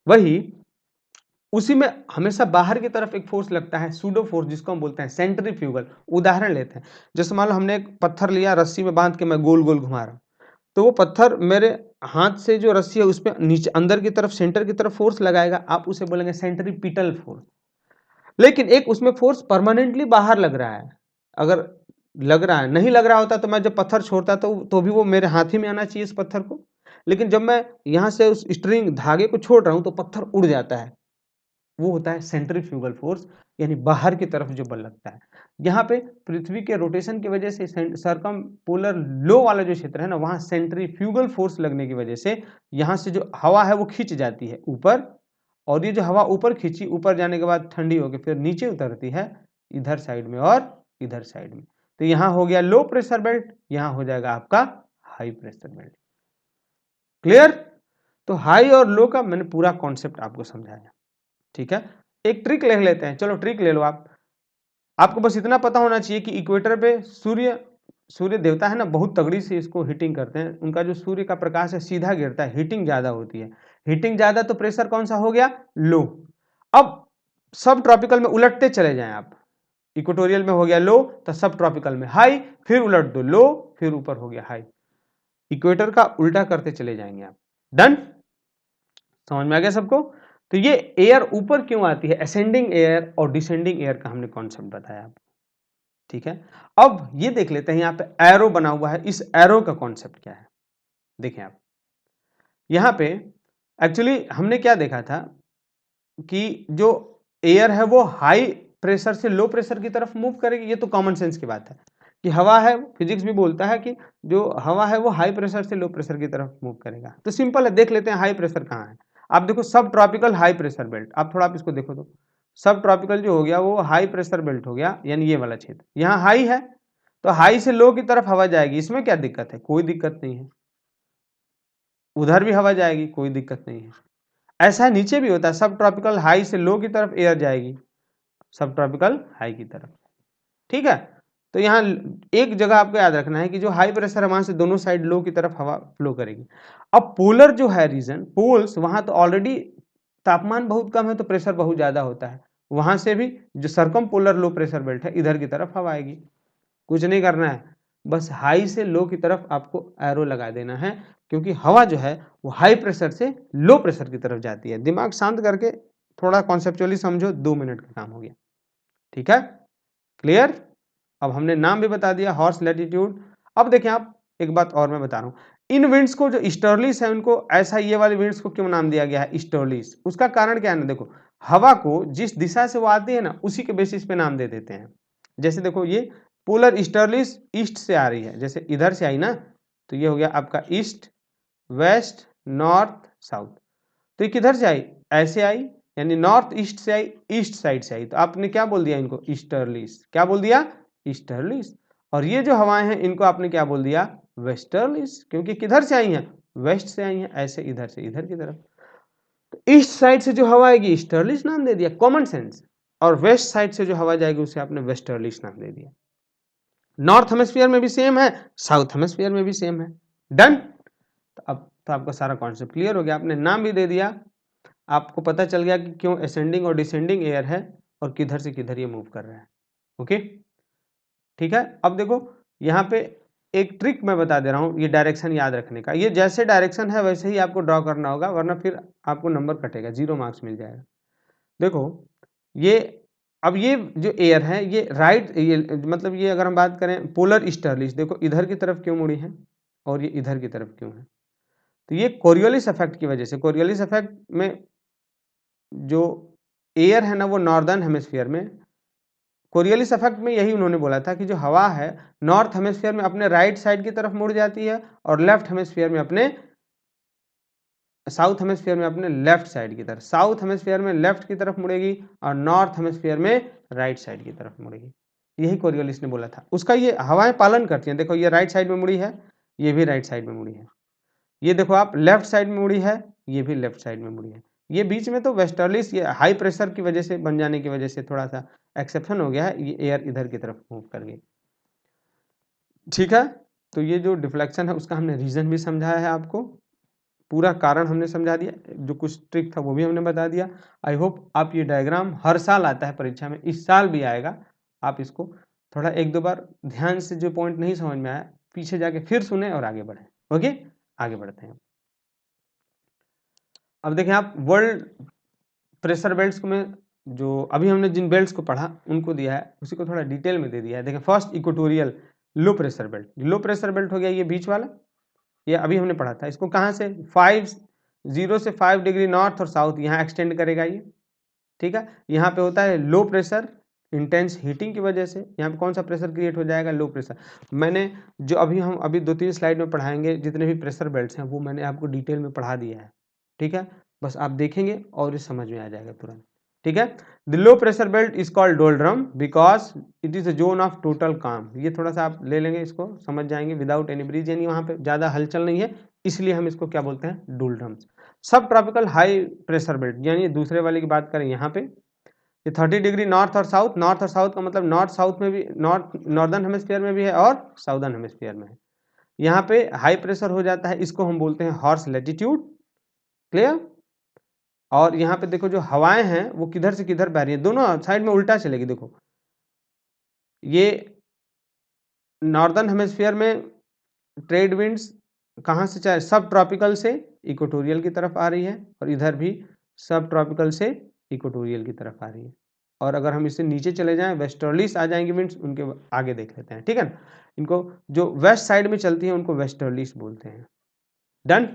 वही उसी में हमेशा बाहर की तरफ एक फोर्स लगता है सूडो फोर्स, जिसको हम बोलते हैं सेंट्रीफ्यूगल। उदाहरण लेते हैं, जैसे मान लो हमने एक पत्थर लिया, रस्सी में बांध के मैं गोल गोल घुमा रहा हूं, तो वो पत्थर मेरे हाथ से जो रस्सी है उस पर नीचे अंदर की तरफ सेंटर की तरफ फोर्स लगाएगा, आप उसे बोलेंगे सेंट्रीपिटल फोर्स। लेकिन एक उसमें फोर्स परमानेंटली बाहर लग रहा है, अगर लग रहा है, नहीं लग रहा होता तो मैं जब पत्थर छोड़ता तो भी वो मेरे हाथ ही में आना चाहिए इस पत्थर को, लेकिन जब मैं यहां से उस स्ट्रिंग धागे को छोड़ रहा हूं तो पत्थर उड़ जाता है, वो होता है सेंट्रीफ्यूगल फोर्स, यानी बाहर की तरफ जो बल लगता है। यहाँ पे पृथ्वी के रोटेशन की वजह से सरकम पोलर लो वाला जो क्षेत्र है ना, वहां सेंट्रीफ्यूगल फोर्स लगने की वजह से यहाँ से जो हवा है वो खींच जाती है ऊपर, और ये जो हवा ऊपर खींची, ऊपर जाने के बाद ठंडी होकर फिर नीचे उतरती है इधर साइड में और इधर साइड में। तो यहाँ हो गया लो प्रेशर बेल्ट, यहाँ हो जाएगा आपका हाई प्रेशर बेल्ट। क्लियर। तो हाई और लो का मैंने पूरा कॉन्सेप्ट आपको समझाया, ठीक है। एक ट्रिक ले लेते हैं, चलो ट्रिक ले लो आप। आपको बस इतना पता होना चाहिए कि इक्वेटर पे सूर्य देवता है ना, बहुत तगड़ी से इसको हीटिंग करते हैं, उनका जो सूर्य का प्रकाश है सीधा गिरता है, हीटिंग ज्यादा होती है। हीटिंग ज्यादा तो प्रेशर कौन सा हो गया, लो। अब सब ट्रॉपिकल में उलटते चले जाएं आप, इक्वेटोरियल में हो गया लो तो सब ट्रॉपिकल में हाई, फिर उलट दो लो, फिर ऊपर हो गया हाई, इक्वेटर का उल्टा करते चले जाएंगे आप। डन, समझ में आ गया सबको। तो ये एयर ऊपर क्यों आती है, असेंडिंग एयर और डिसेंडिंग एयर का हमने कॉन्सेप्ट बताया आपको, ठीक है। अब ये देख लेते हैं, यहाँ पे एरो बना हुआ है, इस एरो का कॉन्सेप्ट क्या है। देखें आप यहाँ पे एक्चुअली हमने क्या देखा था कि जो एयर है वो हाई प्रेशर से लो प्रेशर की तरफ मूव करेगी, ये तो कॉमन सेंस की बात है कि हवा है, फिजिक्स भी बोलता है कि जो हवा है वो हाई प्रेशर से लो प्रेशर की तरफ मूव करेगा। तो सिंपल है, देख लेते हैं हाई प्रेशर कहाँ है। आप देखो सब ट्रॉपिकल हाई प्रेशर बेल्ट, आप थोड़ा आप इसको देखो तो सब ट्रॉपिकल जो हो गया वो हाई प्रेशर बेल्ट हो गया, यानी ये वाला क्षेत्र यहाँ हाई है, तो हाई से लो की तरफ हवा जाएगी, इसमें क्या दिक्कत है? कोई दिक्कत नहीं है। उधर भी हवा जाएगी, कोई दिक्कत नहीं है। ऐसा नीचे भी होता है, सब ट्रॉपिकल हाई से लो की तरफ एयर जाएगी, सब ट्रॉपिकल हाई की तरफ, ठीक है। तो यहाँ एक जगह आपको याद रखना है कि जो हाई प्रेशर है वहां से दोनों साइड लो की तरफ हवा फ्लो करेगी। अब पोलर जो है रीजन, पोल्स, वहां तो ऑलरेडी तापमान बहुत कम है तो प्रेशर बहुत ज्यादा होता है, वहां से भी जो circum polar low pressure belt है इधर की तरफ हवा आएगी। कुछ नहीं करना है, बस हाई से लो की तरफ आपको एरो लगा देना है, क्योंकि हवा जो है वो हाई प्रेशर से लो प्रेशर की तरफ जाती है। दिमाग शांत करके थोड़ा कॉन्सेप्चुअली समझो, 2 मिनट का काम हो गया, ठीक है, क्लियर। अब हमने नाम भी बता दिया, हॉर्स लैटिट्यूड। अब देखें आप, एक बात और मैं बता रहा हूं, इन विंड्स को जो ईस्टर्लीस है उनको ऐसा, ये वाले विंड्स को क्यों नाम दिया गया है ईस्टर्लीस? उसका कारण क्या है ना, देखो हवा को जिस दिशा से वो आती है ना उसी के बेसिस पे नाम दे देते हैं। जैसे देखो ये पोलर ईस्टर्लीस ईस्ट से आ रही है, जैसे इधर से आई ना, तो ये हो गया आपका ईस्ट, वेस्ट, नॉर्थ, साउथ। तो ये किधर से आई? ऐसे आई, यानी नॉर्थ ईस्ट से आई, ईस्ट साइड से आई, तो आपने क्या बोल दिया इनको? ईस्टर्लीस। क्या बोल दिया? ईस्टर्लीस। और ये जो हवाएं हैं इनको आपने क्या बोल दिया? वेस्टर्लीस, क्योंकि किधर से आई हैं? वेस्ट से आई हैं, ऐसे इधर से इधर की तरफ। तो ईस्ट साइड से जो हवा आएगी ईस्टर्लीस नाम दे दिया, कॉमन सेंस। और वेस्ट साइड से जो हवा जाएगी उसे आपने वेस्टर्लीस नाम दे दिया। नॉर्थ हेमिस्फीयर में भी सेम है, साउथ हेमिस्फीयर में भी सेम है। डन। तो अब तो आपका सारा कॉन्सेप्ट क्लियर हो गया, आपने नाम भी दे दिया, आपको पता चल गया कि क्यों असेंडिंग और डिसेंडिंग एयर है और किधर से किधर ये मूव कर रहा है। ओके, ठीक है। अब देखो यहाँ पे एक ट्रिक मैं बता दे रहा हूँ, ये डायरेक्शन याद रखने का। ये जैसे डायरेक्शन है वैसे ही आपको ड्रॉ करना होगा, वरना फिर आपको नंबर कटेगा, 0 मार्क्स मिल जाएगा। देखो ये, अब ये जो एयर है ये राइट, ये मतलब ये अगर हम बात करें पोलर ईस्टर्लीस, देखो इधर की तरफ क्यों मुड़ी है और ये इधर की तरफ क्यों है? तो ये कोरियोलिस इफेक्ट की वजह से। कोरियोलिस इफेक्ट में जो एयर है ना वो नॉर्दर्न हेमिस्फीयर में, कोरियोलिस इफेक्ट में यही उन्होंने बोला था कि जो हवा है नॉर्थ हेमिस्फीयर में अपने राइट साइड की तरफ मुड़ जाती है और लेफ्ट हेमिस्फीयर में अपने, साउथ हेमिस्फीयर में अपने लेफ्ट साइड की तरफ, साउथ हेमिस्फीयर में लेफ्ट की तरफ मुड़ेगी और नॉर्थ हेमिस्फीयर में राइट साइड की तरफ मुड़ेगी। यही कोरियोलिस ने बोला था, उसका ये हवाएं पालन करती हैं। देखो ये राइट साइड में मुड़ी है, ये भी राइट साइड में मुड़ी है, ये देखो आप लेफ्ट साइड में मुड़ी है, ये भी लेफ्ट साइड में मुड़ी है। ये बीच में तो वेस्टर्लिस, ये हाई प्रेशर की वजह से बन जाने की वजह से थोड़ा सा एक्सेप्शन हो गया है, ये एयर इधर की तरफ मूव कर गई, ठीक है। तो ये जो डिफ्लेक्शन है उसका हमने रीजन भी समझाया है आपको, पूरा कारण हमने समझा दिया, जो कुछ ट्रिक था वो भी हमने बता दिया। आई होप आप, ये डायग्राम हर साल आता है परीक्षा में, इस साल भी आएगा, आप इसको थोड़ा 1-2 बार ध्यान से, जो पॉइंट नहीं समझ में आया पीछे जाके फिर सुने और आगे बढ़े। ओके, आगे बढ़ते हैं। अब देखें आप, वर्ल्ड प्रेशर बेल्ट्स को में जो अभी हमने जिन बेल्ट्स को पढ़ा उनको दिया है, उसी को थोड़ा डिटेल में दे दिया है। देखें first equatorial low pressure belt, low pressure belt हो गया ये बीच वाला, ये अभी हमने पढ़ा था। इसको कहाँ से 0 से 5 डिग्री नॉर्थ और साउथ यहाँ एक्सटेंड करेगा ये, ठीक है। यहाँ पे होता है लो प्रेशर, इंटेंस हीटिंग की वजह से यहाँ पे कौन सा प्रेशर क्रिएट हो जाएगा? Low pressure. मैंने जो हम अभी 2-3 स्लाइड में पढ़ाएंगे जितने भी प्रेशर बेल्ट्स हैं वो मैंने आपको डिटेल में पढ़ा दिया है, ठीक है। बस आप देखेंगे और ये समझ में आ जाएगा तुरंत, ठीक है। The low pressure belt is called doldrum because it is a zone of total काम। ये थोड़ा सा आप ले लेंगे, इसको समझ जाएंगे, विदाउट एनी ब्रीज, यानी वहाँ पे ज़्यादा हलचल नहीं है, इसलिए हम इसको क्या बोलते हैं? डोल्ड्रम्स। सब ट्रॉपिकल हाई प्रेशर बेल्ट, यानी दूसरे वाले की बात करें यहाँ पे, ये 30 डिग्री नॉर्थ और साउथ, नॉर्थ और साउथ का मतलब नॉर्थ साउथ में भी, नॉर्दर्न हेमिस्फीयर में भी है और साउदर्न हेमिस्फीयर में है। यहाँ पे हाई प्रेशर हो जाता है, इसको हम बोलते हैं हॉर्स लैटिट्यूड, क्लियर। और यहाँ पे देखो जो हवाएं हैं वो किधर से किधर बह रही है, दोनों साइड में उल्टा चलेगी। देखो ये नॉर्दर्न हेमिस्फीयर में ट्रेड विंड्स कहाँ से, चाहे सब ट्रॉपिकल से इक्वेटोरियल की तरफ आ रही है और इधर भी सब ट्रॉपिकल से इक्वेटोरियल की तरफ आ रही है। और अगर हम इससे नीचे चले जाएं वेस्टर्लीस आ जाएंगे विंड्स, उनके आगे देख लेते हैं, ठीक है ना। इनको जो वेस्ट साइड में चलती है उनको वेस्टर्लीस बोलते हैं। डन।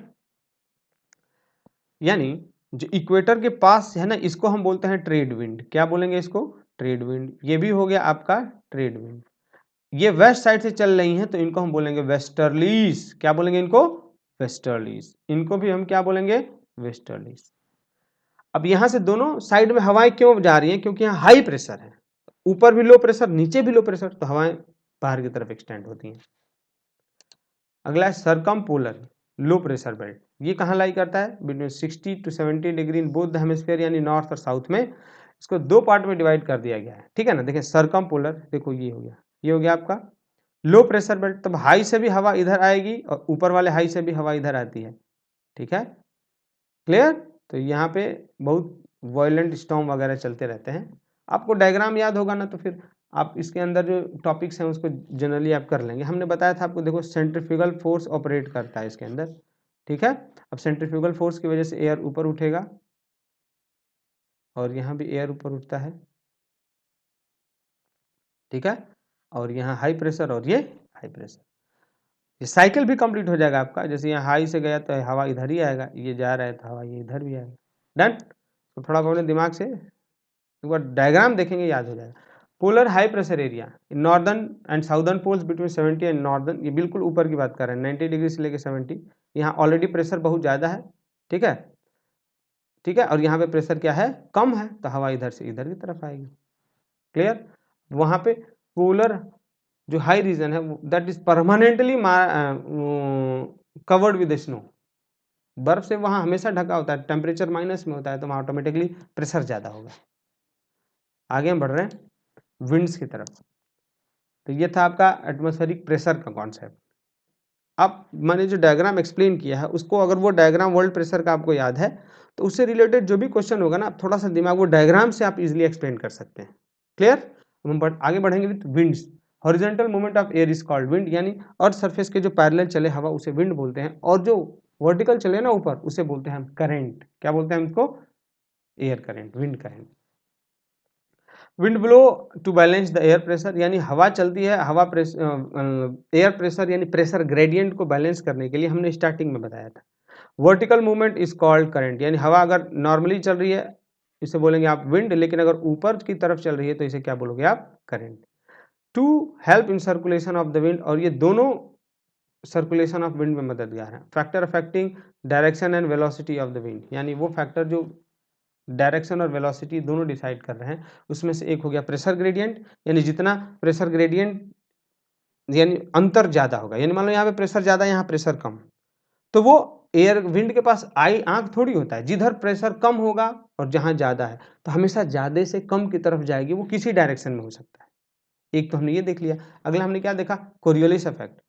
यानी जो इक्वेटर के पास है ना इसको हम बोलते हैं ट्रेड विंड। क्या बोलेंगे इसको? Trade wind. ये भी हो गया आपका ट्रेड विंड। ये वेस्ट साइड से चल रही हैं तो इनको हम बोलेंगे वेस्टर्लीज। क्या बोलेंगे इनको? वेस्टर्लीज। इनको भी हम क्या बोलेंगे? वेस्टर्लीज। अब यहां से दोनों साइड में हवाएं क्यों जा रही हैं? क्योंकि यहाँ हाई प्रेशर है, ऊपर भी लो प्रेशर नीचे भी लो प्रेशर, तो हवाएं बाहर की तरफ एक्सटेंड होती हैं। अगला है सरकमपोलर लो प्रेशर बेल्ट। ये कहाँ लाई करता है? Between 60 to 70 degree in both the hemisphere, यानी नॉर्थ और साउथ में। इसको दो पार्ट में डिवाइड कर दिया गया है, ठीक है ना। देखिए सरकमपोलर, देखो ये हो गया, ये हो गया आपका लो प्रेशर बेल्ट। तब हाई से भी हवा इधर आएगी और ऊपर वाले हाई से भी हवा इधर आती है, ठीक है, क्लियर। तो यहाँ पे बहुत वायलेंट स्टॉर्म वगैरह चलते रहते हैं। आपको डायग्राम याद होगा ना, तो फिर आप इसके अंदर जो टॉपिक्स हैं उसको जनरली आप कर लेंगे। हमने बताया था आपको, देखो सेंट्रीफ्यूगल फोर्स ऑपरेट करता है इसके अंदर, ठीक है। अब सेंट्रीफ्यूगल फोर्स की वजह से एयर ऊपर उठेगा और यहाँ भी एयर ऊपर उठता है, ठीक है। और यहाँ हाई प्रेशर और ये हाई प्रेशर, ये साइकिल भी कंप्लीट हो जाएगा आपका। जैसे यहाँ हाई से गया तो हवा इधर ही आएगा, ये जा रहा है तो हवा ये इधर भी आएगा। डन। तो थोड़ा बहुत दिमाग से एक बार डायग्राम देखेंगे याद हो जाएगा। Polar high pressure area northern and southern poles between 70 and northern, ये बिल्कुल ऊपर की बात कर रहे हैं, 90 डिग्री से लेकर 70। यहाँ ऑलरेडी प्रेशर बहुत ज़्यादा है, ठीक है, ठीक है। और यहाँ पे प्रेशर क्या है? कम है, तो हवा इधर से इधर की तरफ आएगी, क्लियर। वहाँ पे पोलर जो हाई रीजन है that is permanently covered with snow, बर्फ से वहाँ हमेशा ढका होता है, टेम्परेचर माइनस में होता है, तो वहाँ ऑटोमेटिकली प्रेशर ज़्यादा होगा। आगे हम बढ़ रहे हैं विंड्स की तरफ। तो ये था आपका एटमॉस्फेरिक प्रेशर का कॉन्सेप्ट। अब मैंने जो डायग्राम एक्सप्लेन किया है उसको, अगर वो डायग्राम वर्ल्ड प्रेशर का आपको याद है तो उससे रिलेटेड जो भी क्वेश्चन होगा ना, थोड़ा सा दिमाग वो डायग्राम से आप इजीली एक्सप्लेन कर सकते हैं, क्लियर। हम आगे बढ़ेंगे with winds. Horizontal movement of air is called wind, यानी अर्थ सरफेस के जो पैरेलल चले हवा उसे विंड बोलते हैं, और जो वर्टिकल चले ना ऊपर उसे बोलते हैं हम करंट। क्या बोलते हैं हम इसको? Air current, wind current. Wind blow to balance the air pressure, यानी हवा चलती है, हवा एयर प्रेशर यानी प्रेशर ग्रेडियंट को बैलेंस करने के लिए, हमने स्टार्टिंग में बताया था। Vertical movement is called current, यानी हवा अगर नॉर्मली चल रही है इसे बोलेंगे आप विंड, लेकिन अगर ऊपर की तरफ चल रही है तो इसे क्या बोलोगे आप? Current. To help in circulation of the wind, और ये दोनों सर्कुलेशन ऑफ विंड में मददगार है। Factor affecting direction and velocity of the wind, यानी वो फैक्टर जो डायरेक्शन और वेलोसिटी दोनों डिसाइड कर रहे हैं, उसमें से एक हो गया प्रेशर ग्रेडियंट, यानी जितना प्रेशर ग्रेडियंट यानी अंतर ज़्यादा होगा, यानी मान लो यहाँ पे प्रेशर ज़्यादा, यहाँ प्रेशर कम, तो वो एयर विंड के पास आई आंख थोड़ी होता है, जिधर प्रेशर कम होगा और जहाँ ज़्यादा है तो हमेशा ज़्यादा से कम की तरफ जाएगी, वो किसी डायरेक्शन में हो सकता है। एक तो हमने ये देख लिया। अगला हमने क्या देखा? Coriolis effect.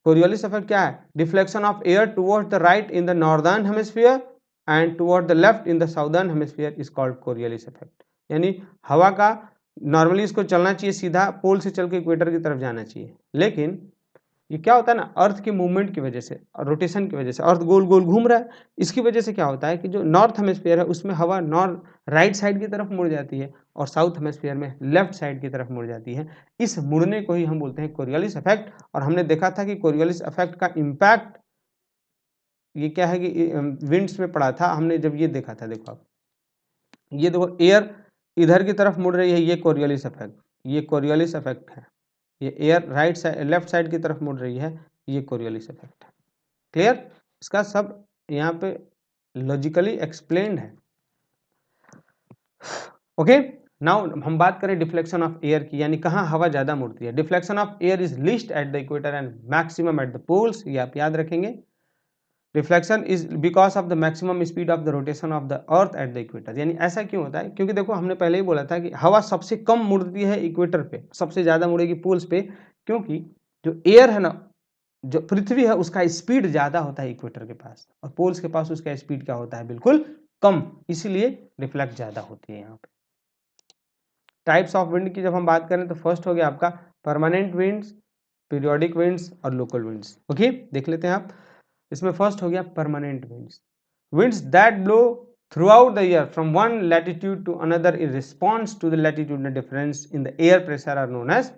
कोरियोलिस इफेक्ट क्या है? Deflection of air towards the right in the northern hemisphere and toward the left in the southern hemisphere is called Coriolis effect. यानी हवा का नॉर्मली इसको चलना चाहिए सीधा, पोल से चल के इक्वेटर की तरफ जाना चाहिए, लेकिन ये क्या होता है ना, अर्थ की मूवमेंट की वजह से और रोटेशन की वजह से अर्थ गोल गोल घूम रहा है, इसकी वजह से क्या होता है कि जो नॉर्थ हेमिस्फीयर है उसमें हवा नॉर्थ राइट साइड की तरफ मुड़ जाती है और साउथ हेमिस्फीयर में लेफ्ट साइड की तरफ मुड़ जाती है। इस मुड़ने को ही हम बोलते हैं कोरियोलिस इफेक्ट। और हमने देखा था कि कोरियोलिस इफेक्ट का इम्पैक्ट ये क्या है कि विंड्स में पड़ा था, हमने जब ये देखा था, देखो आप ये देखो एयर इधर की तरफ मुड़ रही है, ये कोरियोलिस इफेक्ट, ये कोरियोलिस इफेक्ट है। ये air right side left side की तरफ मुड़ रही है, ये कोरियोलिस इफेक्ट है, क्लियर। इसका सब यहाँ पे लॉजिकली एक्सप्लेन्ड है। ओके, नाउ हम बात करें डिफ्लेक्शन ऑफ एयर की, यानी कहाँ हवा ज़्यादा मुड़ती है। Deflection of air is least at the equator and maximum at the poles, ये आप याद रखेंगे। Reflection is because of the maximum speed of the rotation of the earth at the equator, यानी ऐसा क्यों होता है? क्योंकि देखो हमने पहले ही बोला था कि हवा सबसे कम मुड़ती है इक्वेटर पे, सबसे ज़्यादा मुड़ेगी पोल्स पे, क्योंकि जो एयर है ना, जो पृथ्वी है उसका स्पीड ज़्यादा होता है इक्वेटर के पास, और पोल्स के पास उसका स्पीड क्या होता है? बिल्कुल कम, इसीलिए रिफ्लेक्ट ज़्यादा होती है यहाँ पे। टाइप्स ऑफ विंड की जब हम बात करें तो फर्स्ट हो गया आपका परमानेंट विंड्स, पीरियोडिक विंड्स और लोकल विंड्स। ओके, देख लेते हैं आप। इसमें फर्स्ट हो गया permanent winds, winds that blow throughout the year from one latitude to another in response to the latitudinal difference in the air pressure are known as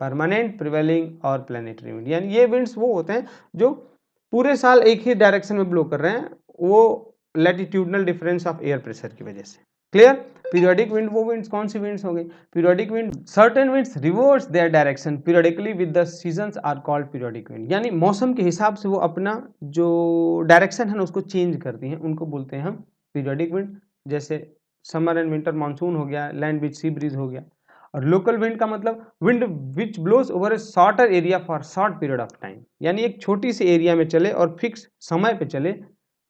permanent, prevailing और planetary wind. यानी ये winds वो होते हैं जो पूरे साल एक ही डायरेक्शन में ब्लो कर रहे हैं, वो latitudinal difference of air pressure की वजह से, क्लियर। पीरियोडिक विंड वो विंड्स कौन सी विंड्स हो गई? Periodic wind certain winds reverse their direction periodically with the seasons are called periodic wind, यानी मौसम के हिसाब से वो अपना जो डायरेक्शन है ना उसको चेंज करती हैं, उनको बोलते हैं हम पीरियोडिक विंड। जैसे समर एंड विंटर मानसून हो गया, लैंड विद सी ब्रीज हो गया। और लोकल विंड का मतलब wind which blows over a shorter area for short period of time, यानी एक छोटी सी एरिया में चले और फिक्स समय पे चले,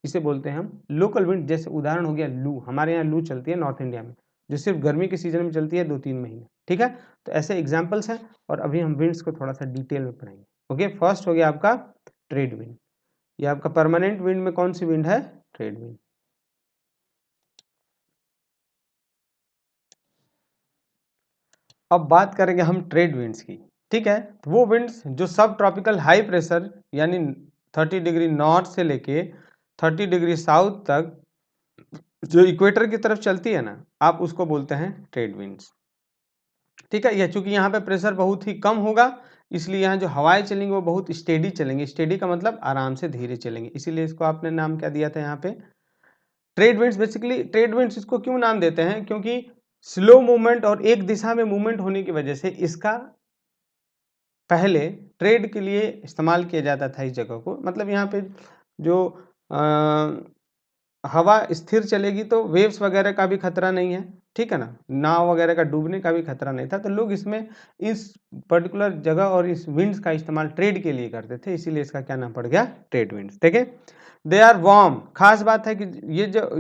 इसे बोलते हैं हम लोकल विंड। जैसे उदाहरण हो गया लू, हमारे यहाँ लू चलती है नॉर्थ इंडिया में, जो सिर्फ गर्मी के सीजन में चलती है 2-3 महीने, ठीक है। तो ऐसे एग्जाम्पल्स हैं और अभी हम विंड्स को थोड़ा सा डिटेल में पढ़ेंगे। ओके, फर्स्ट हो गया आपका ट्रेड विंड। ये आपका परमानेंट विंड में कौन सी विंड है? Trade wind. अब बात करेंगे हम ट्रेड विंड्स की, ठीक है। तो वो विंड्स जो सब ट्रॉपिकल हाई प्रेशर यानी 30 डिग्री नॉर्थ से लेके 30 डिग्री साउथ तक जो इक्वेटर की तरफ चलती है ना, आप उसको बोलते हैं ट्रेड विंड्स, ठीक है। यह चूंकि यहाँ पे प्रेशर बहुत ही कम होगा, इसलिए यहाँ जो हवाएं चलेंगी वो बहुत स्टेडी चलेंगी। स्टेडी का मतलब आराम से धीरे चलेंगे, इसीलिए इसको आपने नाम क्या दिया था यहाँ पे? Trade winds. Basically trade winds इसको क्यों नाम देते हैं? क्योंकि स्लो मूवमेंट और एक दिशा में मूवमेंट होने की वजह से इसका पहले ट्रेड के लिए इस्तेमाल किया जाता था इस जगह को। मतलब यहाँ पे जो हवा स्थिर चलेगी तो वेव्स वगैरह का भी खतरा नहीं है, ठीक है ना, नाव वगैरह का डूबने का भी खतरा नहीं था। तो लोग इसमें इस पर्टिकुलर जगह और इस विंड्स का इस्तेमाल ट्रेड के लिए करते थे, इसीलिए इसका क्या नाम पड़ गया? ट्रेड विंड्स, ठीक है। दे आर वार्म, खास बात है कि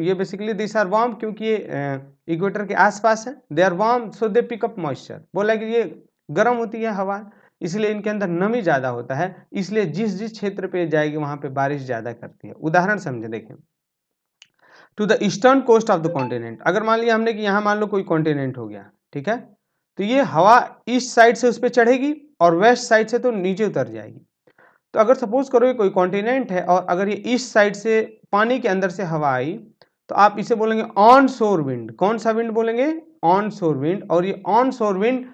ये बेसिकली दिस आर वार्म क्योंकि ये इक्वेटर के आसपास है। They are warm so they pick up moisture, बोला कि ये गर्म होती है हवा, इसलिए इनके अंदर नमी ज़्यादा होता है, इसलिए जिस जिस क्षेत्र पे जाएगी वहाँ पे बारिश ज़्यादा करती है। उदाहरण समझे, देखें, to the eastern coast of the continent, अगर मान लिया हमने कि यहाँ मान लो कोई कॉन्टिनेंट हो गया, ठीक है, तो ये हवा ईस्ट साइड से उस पर चढ़ेगी और वेस्ट साइड से तो नीचे उतर जाएगी। तो अगर सपोज करो ये कोई कॉन्टिनेंट है और अगर ये ईस्ट साइड से पानी के अंदर से हवा आई, तो आप इसे बोलेंगे ऑन शोर विंड। कौन सा विंड बोलेंगे? ऑन शोर विंड। और ये ऑन शोर विंड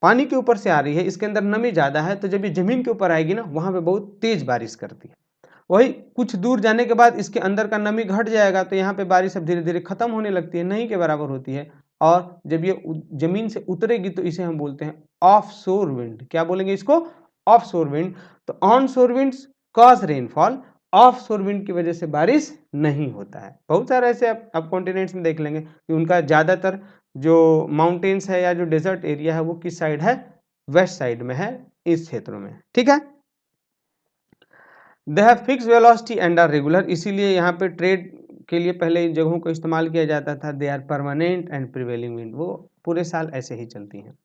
पानी के ऊपर से आ रही है, इसके अंदर नमी ज़्यादा है, तो जब ये जमीन के ऊपर आएगी ना, वहाँ पे बहुत तेज बारिश करती है। वही कुछ दूर जाने के बाद इसके अंदर का नमी घट जाएगा, तो यहाँ पे बारिश अब धीरे धीरे खत्म होने लगती है, नहीं के बराबर होती है। और जब ये जमीन से उतरेगी तो इसे हम बोलते हैं ऑफ शोर विंड। क्या बोलेंगे इसको? ऑफ शोर विंड। तो ऑन शोर विंड्स कॉज रेनफॉल, ऑफ शोर विंड की वजह से बारिश नहीं होता है। बहुत सारे ऐसे आप कॉन्टिनेंट्स में देख लेंगे कि उनका ज़्यादातर जो माउंटेन्स है या जो डेजर्ट एरिया है वो किस साइड है? वेस्ट साइड में है, इस क्षेत्रों में, ठीक है। They have fix velocity and are regular, इसीलिए यहाँ पे ट्रेड के लिए पहले इन जगहों को इस्तेमाल किया जाता था। They are permanent and prevailing wind, वो पूरे साल ऐसे ही चलती हैं।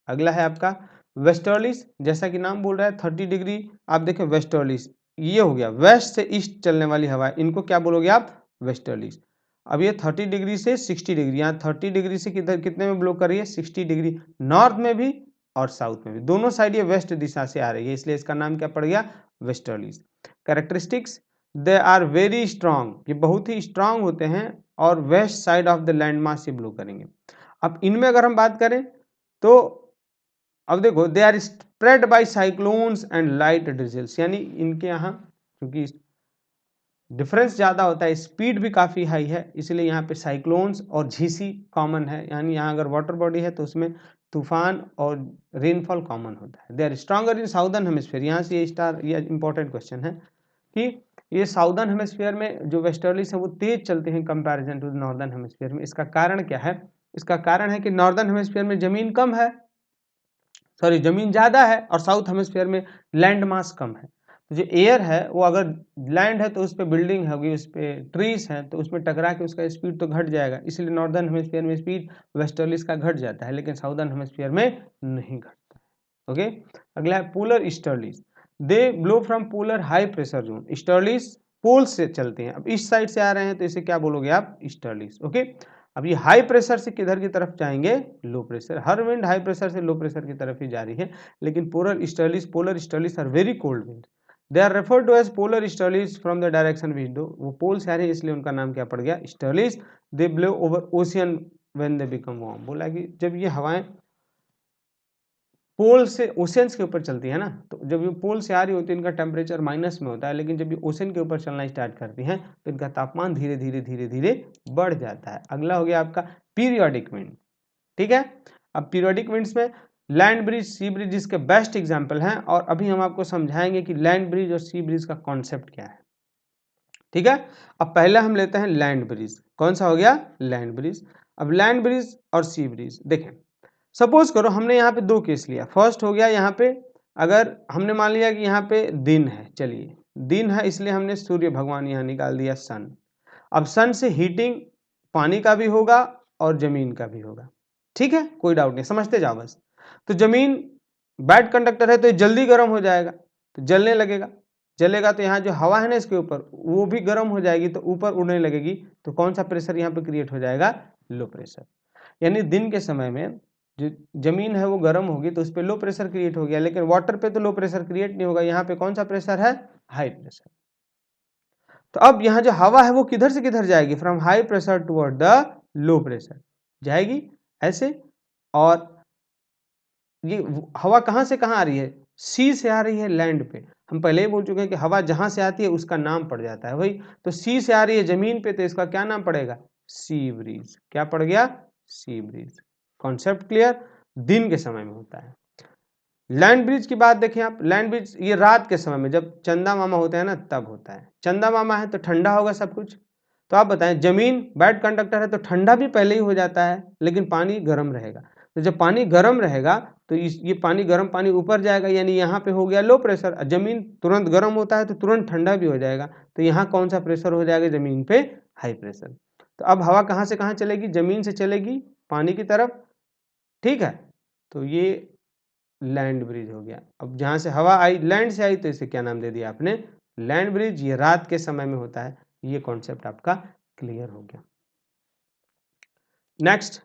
अगला है आपका वेस्टर्लीज, जैसा कि नाम बोल रहा है 30 डिग्री, आप देखें वेस्टर्लीज, ये हो गया वेस्ट से ईस्ट चलने वाली हवा, इनको क्या बोलोगे आप? वेस्टर्लीज। अब ये 30 डिग्री से 60 डिग्री, यहाँ 30 डिग्री से किधर कितने में ब्लो कर रही है? 60 डिग्री, नॉर्थ में भी और साउथ में भी, दोनों साइड ये वेस्ट दिशा से आ रही है, इसलिए इसका नाम क्या पड़ गया? Westerlies. Characteristics, they are very strong, ये बहुत ही स्ट्रांग होते हैं और west side of the land mass से ब्लो करेंगे। अब इनमें अगर हम बात करें तो अब देखो, they are spread by cyclones and light drizzles, यानी इनके यहाँ क्योंकि डिफरेंस ज़्यादा होता है, स्पीड भी काफ़ी हाई है, इसलिए यहाँ पे साइक्लोन्स और झीसी कॉमन है, यानी यहाँ अगर वाटर बॉडी है तो उसमें तूफान और रेनफॉल कॉमन होता है। They are stronger in southern hemisphere, यहाँ से ये इंपॉर्टेंट क्वेश्चन है कि ये साउदर्न हेमिस्फीयर में जो वेस्टर्लीज है वो तेज चलते हैं कंपैरिजन टू नॉर्दर्न हेमिस्फीयर में। इसका कारण क्या है? इसका कारण है कि नॉर्दर्न हेमिस्फीयर में जमीन कम है, सॉरी जमीन ज़्यादा है, और साउथ हेमिस्फीयर में लैंड मास कम है। तो जो एयर है वो अगर लैंड है तो उस पर बिल्डिंग होगी, उस पर ट्रीज हैं, तो उसमें टकरा के उसका स्पीड तो घट जाएगा, इसलिए नॉर्दर्न हेमिस्फीयर में स्पीड वेस्टर्लीज का घट जाता है, लेकिन साउदर्न हेमिस्फीयर में नहीं घटता। ओके, अगला है polar easterlies, they blow from polar high pressure zone. Easterlies pole से चलते हैं, अब इस साइड से आ रहे हैं तो इसे क्या बोलोगे आप? ईस्टर्लीज। ओके, अब ये हाई प्रेशर से किधर की तरफ जाएंगे? Low pressure. हर विंड हाई प्रेशर से लो प्रेशर की तरफ ही जा रही है, लेकिन polar easterlies are very cold wind. They are referred to as polar easterlies from the direction which दो, वो पोल से आ रही है इसलिए उनका नाम क्या पड़ गया? Easterlies. They blow over ocean when they become warm, बोला कि जब ये हवाएं पोल से ओशंस के ऊपर चलती है ना, तो जब ये पोल से आ रही होती है इनका टेम्परेचर माइनस में होता है, लेकिन जब ये ओशन के ऊपर चलना स्टार्ट करती हैं तो इनका तापमान धीरे धीरे धीरे धीरे बढ़ जाता है। अगला हो गया आपका पीरियोडिक विंड, ठीक है। अब पीरियोडिक विंड्स में लैंड ब्रिज, सी ब्रिज इसके बेस्ट एग्जाम्पल हैं, और अभी हम आपको समझाएंगे कि लैंड ब्रिज और सी ब्रिज का कॉन्सेप्ट क्या है, ठीक है। अब पहले हम लेते हैं लैंड ब्रिज। कौन सा हो गया? Land bridge. अब लैंड ब्रिज और सी ब्रिज देखें, सपोज करो हमने यहाँ पे 2 केस लिया। फर्स्ट हो गया यहाँ पे, अगर हमने मान लिया कि यहाँ पे दिन है, चलिए दिन है इसलिए हमने सूर्य भगवान यहाँ निकाल दिया सन। अब सन से हीटिंग पानी का भी होगा और जमीन का भी होगा, ठीक है, कोई डाउट नहीं, समझते जाओ बस। तो जमीन बैड कंडक्टर है तो ये जल्दी गर्म हो जाएगा, तो जलने लगेगा, जलेगा तो यहाँ जो हवा है ना इसके ऊपर वो भी गर्म हो जाएगी, तो ऊपर उड़ने लगेगी, तो कौन सा प्रेशर यहाँ पे क्रिएट हो जाएगा? Low pressure. यानी दिन के समय में जो जमीन है वो गर्म होगी तो उस पर लो प्रेशर क्रिएट हो गया, लेकिन वाटर पे तो लो प्रेशर क्रिएट नहीं होगा, यहाँ पे कौन सा प्रेशर है? High pressure. तो अब यहाँ जो हवा है वो किधर से किधर जाएगी? From high pressure toward the low pressure जाएगी ऐसे। और ये हवा कहाँ से कहाँ आ रही है? सी से आ रही है लैंड पे। हम पहले ही बोल चुके हैं कि हवा जहां से आती है उसका नाम पड़ जाता है भाई। तो सी से आ रही है जमीन पे तो इसका क्या नाम पड़ेगा? Sea breeze. क्या पड़ गया? Sea breeze. Concept clear? दिन के समय में होता है। लैंड ब्रिज की बात देखें आप, लैंड ब्रिज ये रात के समय में जब चंदा मामा होते हैं ना तब होता है। चंदा मामा है तो ठंडा होगा सब कुछ। तो आप बताएं, जमीन बैड कंडक्टर है तो ठंडा भी पहले ही हो जाता है, लेकिन पानी गर्म रहेगा। तो जब पानी गर्म रहेगा तो ये पानी गर्म पानी ऊपर जाएगा, यानी यहाँ पे हो गया लो प्रेशर। जमीन तुरंत गर्म होता है तो तुरंत ठंडा भी हो जाएगा, तो यहाँ कौन सा प्रेशर हो जाएगा? जमीन पे हाई प्रेशर। तो अब हवा कहाँ से कहाँ चलेगी? जमीन से चलेगी पानी की तरफ, ठीक है। तो ये लैंड ब्रिज हो गया। अब जहां से हवा आई लैंड से आई तो इसे क्या नाम दे दिया आपने? Land bridge. ये रात के समय में होता है। ये कॉन्सेप्ट आपका क्लियर हो गया। Next,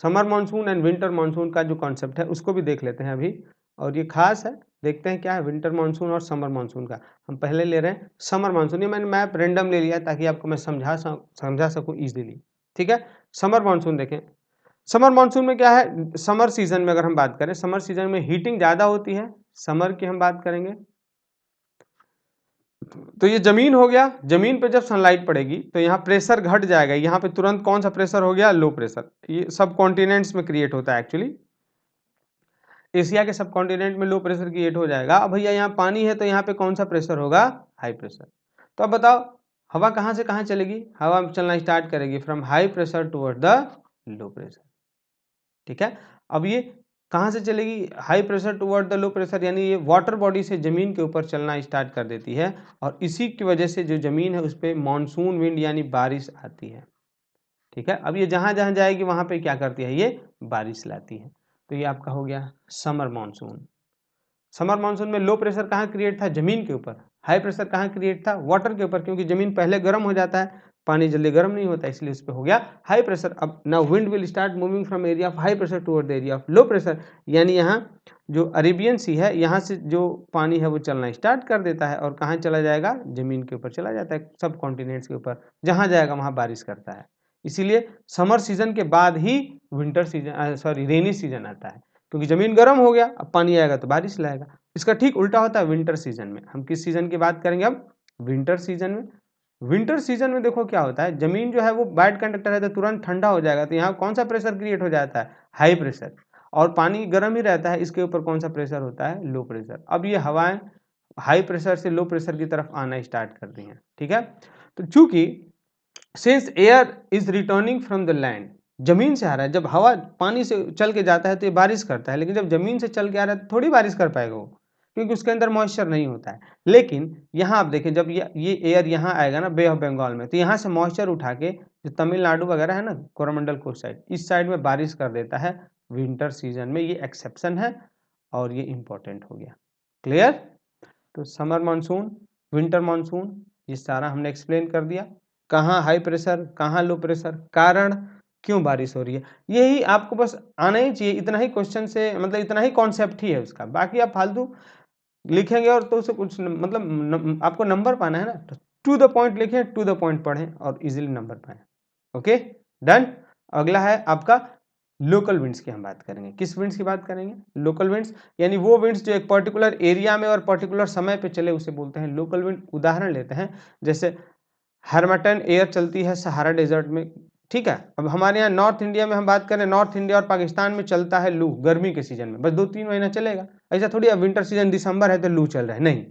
summer monsoon and winter monsoon का जो कॉन्सेप्ट है उसको भी देख लेते हैं अभी, और ये खास है। देखते हैं क्या है विंटर मानसून और समर मानसून का। हम पहले ले रहे हैं समर मानसून। ये मैंने मैप रेंडम ले लिया ताकि आपको मैं समझा सकूं इजीली, ठीक है। समर मानसून देखें। समर मानसून में क्या है? समर सीजन में अगर हम बात करें, समर सीजन में हीटिंग ज्यादा होती है। समर की हम बात करेंगे तो ये जमीन हो गया। जमीन पे जब सनलाइट पड़ेगी तो यहाँ प्रेशर घट जाएगा। यहाँ पे तुरंत कौन सा प्रेशर हो गया? Low pressure. ये सब कॉन्टिनेंट्स में क्रिएट होता है एक्चुअली। एशिया के सब कॉन्टिनेंट में लो प्रेशर क्रिएट हो जाएगा। अब भैया यहाँ पानी है तो यहाँ पे कौन सा प्रेशर होगा? High pressure. तो अब बताओ हवा कहाँ से कहाँ चलेगी? हवा चलना स्टार्ट करेगी from high pressure toward the low pressure, ठीक है। अब ये कहाँ से चलेगी? High pressure toward the low pressure, यानी ये वाटर बॉडी से जमीन के ऊपर चलना स्टार्ट कर देती है, और इसी की वजह से जो जमीन है उस पर मानसून विंड यानी बारिश आती है, ठीक है। अब ये जहाँ जहाँ जाएगी वहाँ पे क्या करती है? ये बारिश लाती है। तो ये आपका हो गया समर मानसून। समर मानसून में लो प्रेशर कहाँ क्रिएट था? जमीन के ऊपर। हाई प्रेशर कहाँ क्रिएट था? वाटर के ऊपर, क्योंकि जमीन पहले गर्म हो जाता है, पानी जल्दी गर्म नहीं होता, इसलिए उस पर हो गया हाई प्रेशर। अब now wind will start moving from area of high pressure toward the area of low pressure, यानी यहाँ जो अरेबियन सी है यहाँ से जो पानी है वो चलना स्टार्ट कर देता है, और कहाँ चला जाएगा? जमीन के ऊपर चला जाता है, सब कॉन्टिनेंट्स के ऊपर। जहाँ जाएगा वहाँ बारिश करता है। इसीलिए समर सीजन के बाद ही विंटर सीजन रेनी सीजन आता है, क्योंकि जमीन गर्म हो गया, अब पानी आएगा तो बारिश लाएगा। इसका ठीक उल्टा होता है विंटर सीजन में। हम किस सीजन की बात करेंगे अब? विंटर सीजन में। विंटर सीजन में देखो क्या होता है, जमीन जो है वो बैड कंडक्टर है तो तुरंत ठंडा हो जाएगा, तो यहाँ कौन सा प्रेशर क्रिएट हो जाता है? High pressure. और पानी गर्म ही रहता है, इसके ऊपर कौन सा प्रेशर होता है? Low pressure. अब ये हवाएं हाई प्रेशर से लो प्रेशर की तरफ आना स्टार्ट करती हैं, ठीक है। तो चूंकि since air is returning from the land, जमीन से आ रहा है, जब हवा पानी से चल के जाता है तो ये बारिश करता है, लेकिन जब जमीन से चल के आ रहा है तो थोड़ी बारिश कर पाएगा वो, क्योंकि उसके अंदर मॉइस्चर नहीं होता है। लेकिन यहाँ आप देखें, जब ये एयर यहाँ आएगा ना बे ऑफ बंगाल में, तो यहाँ से मॉइस्चर उठा के जो तमिलनाडु वगैरह है ना, कोरोमंडल कोस्ट साइड, इस साइड में बारिश कर देता है विंटर सीजन में। ये एक्सेप्शन है और ये इंपॉर्टेंट हो गया। क्लियर? तो समर मानसून, विंटर मानसून, ये सारा हमने एक्सप्लेन कर दिया। कहाँ हाई प्रेशर, कहाँ लो प्रेशर, कारण क्यों बारिश हो रही है, यही आपको बस आना ही चाहिए। इतना ही क्वेश्चन से मतलब इतना ही कॉन्सेप्ट ही है उसका, बाकी आप फालतू लिखेंगे और तो उसे कुछ मतलब आपको नंबर पाना है ना, तो टू द पॉइंट लिखें, टू द पॉइंट पढ़ें और इजीली नंबर पाएं। Okay done. अगला है आपका लोकल विंड्स की हम बात करेंगे। किस विंड्स की बात करेंगे? लोकल विंड्स, यानी वो विंड्स जो एक पर्टिकुलर एरिया में और पर्टिकुलर समय पे चले उसे बोलते हैं लोकल विंड। उदाहरण लेते हैं, जैसे हार्मैटन एयर चलती है सहारा डेजर्ट में, ठीक है। अब हमारे यहाँ नॉर्थ इंडिया में हम बात करें, नॉर्थ इंडिया और पाकिस्तान में चलता है लू गर्मी के सीजन में, बस 2-3 महीना चलेगा। ऐसा थोड़ी अब विंटर सीजन दिसंबर है तो लू चल रहा है, नहीं।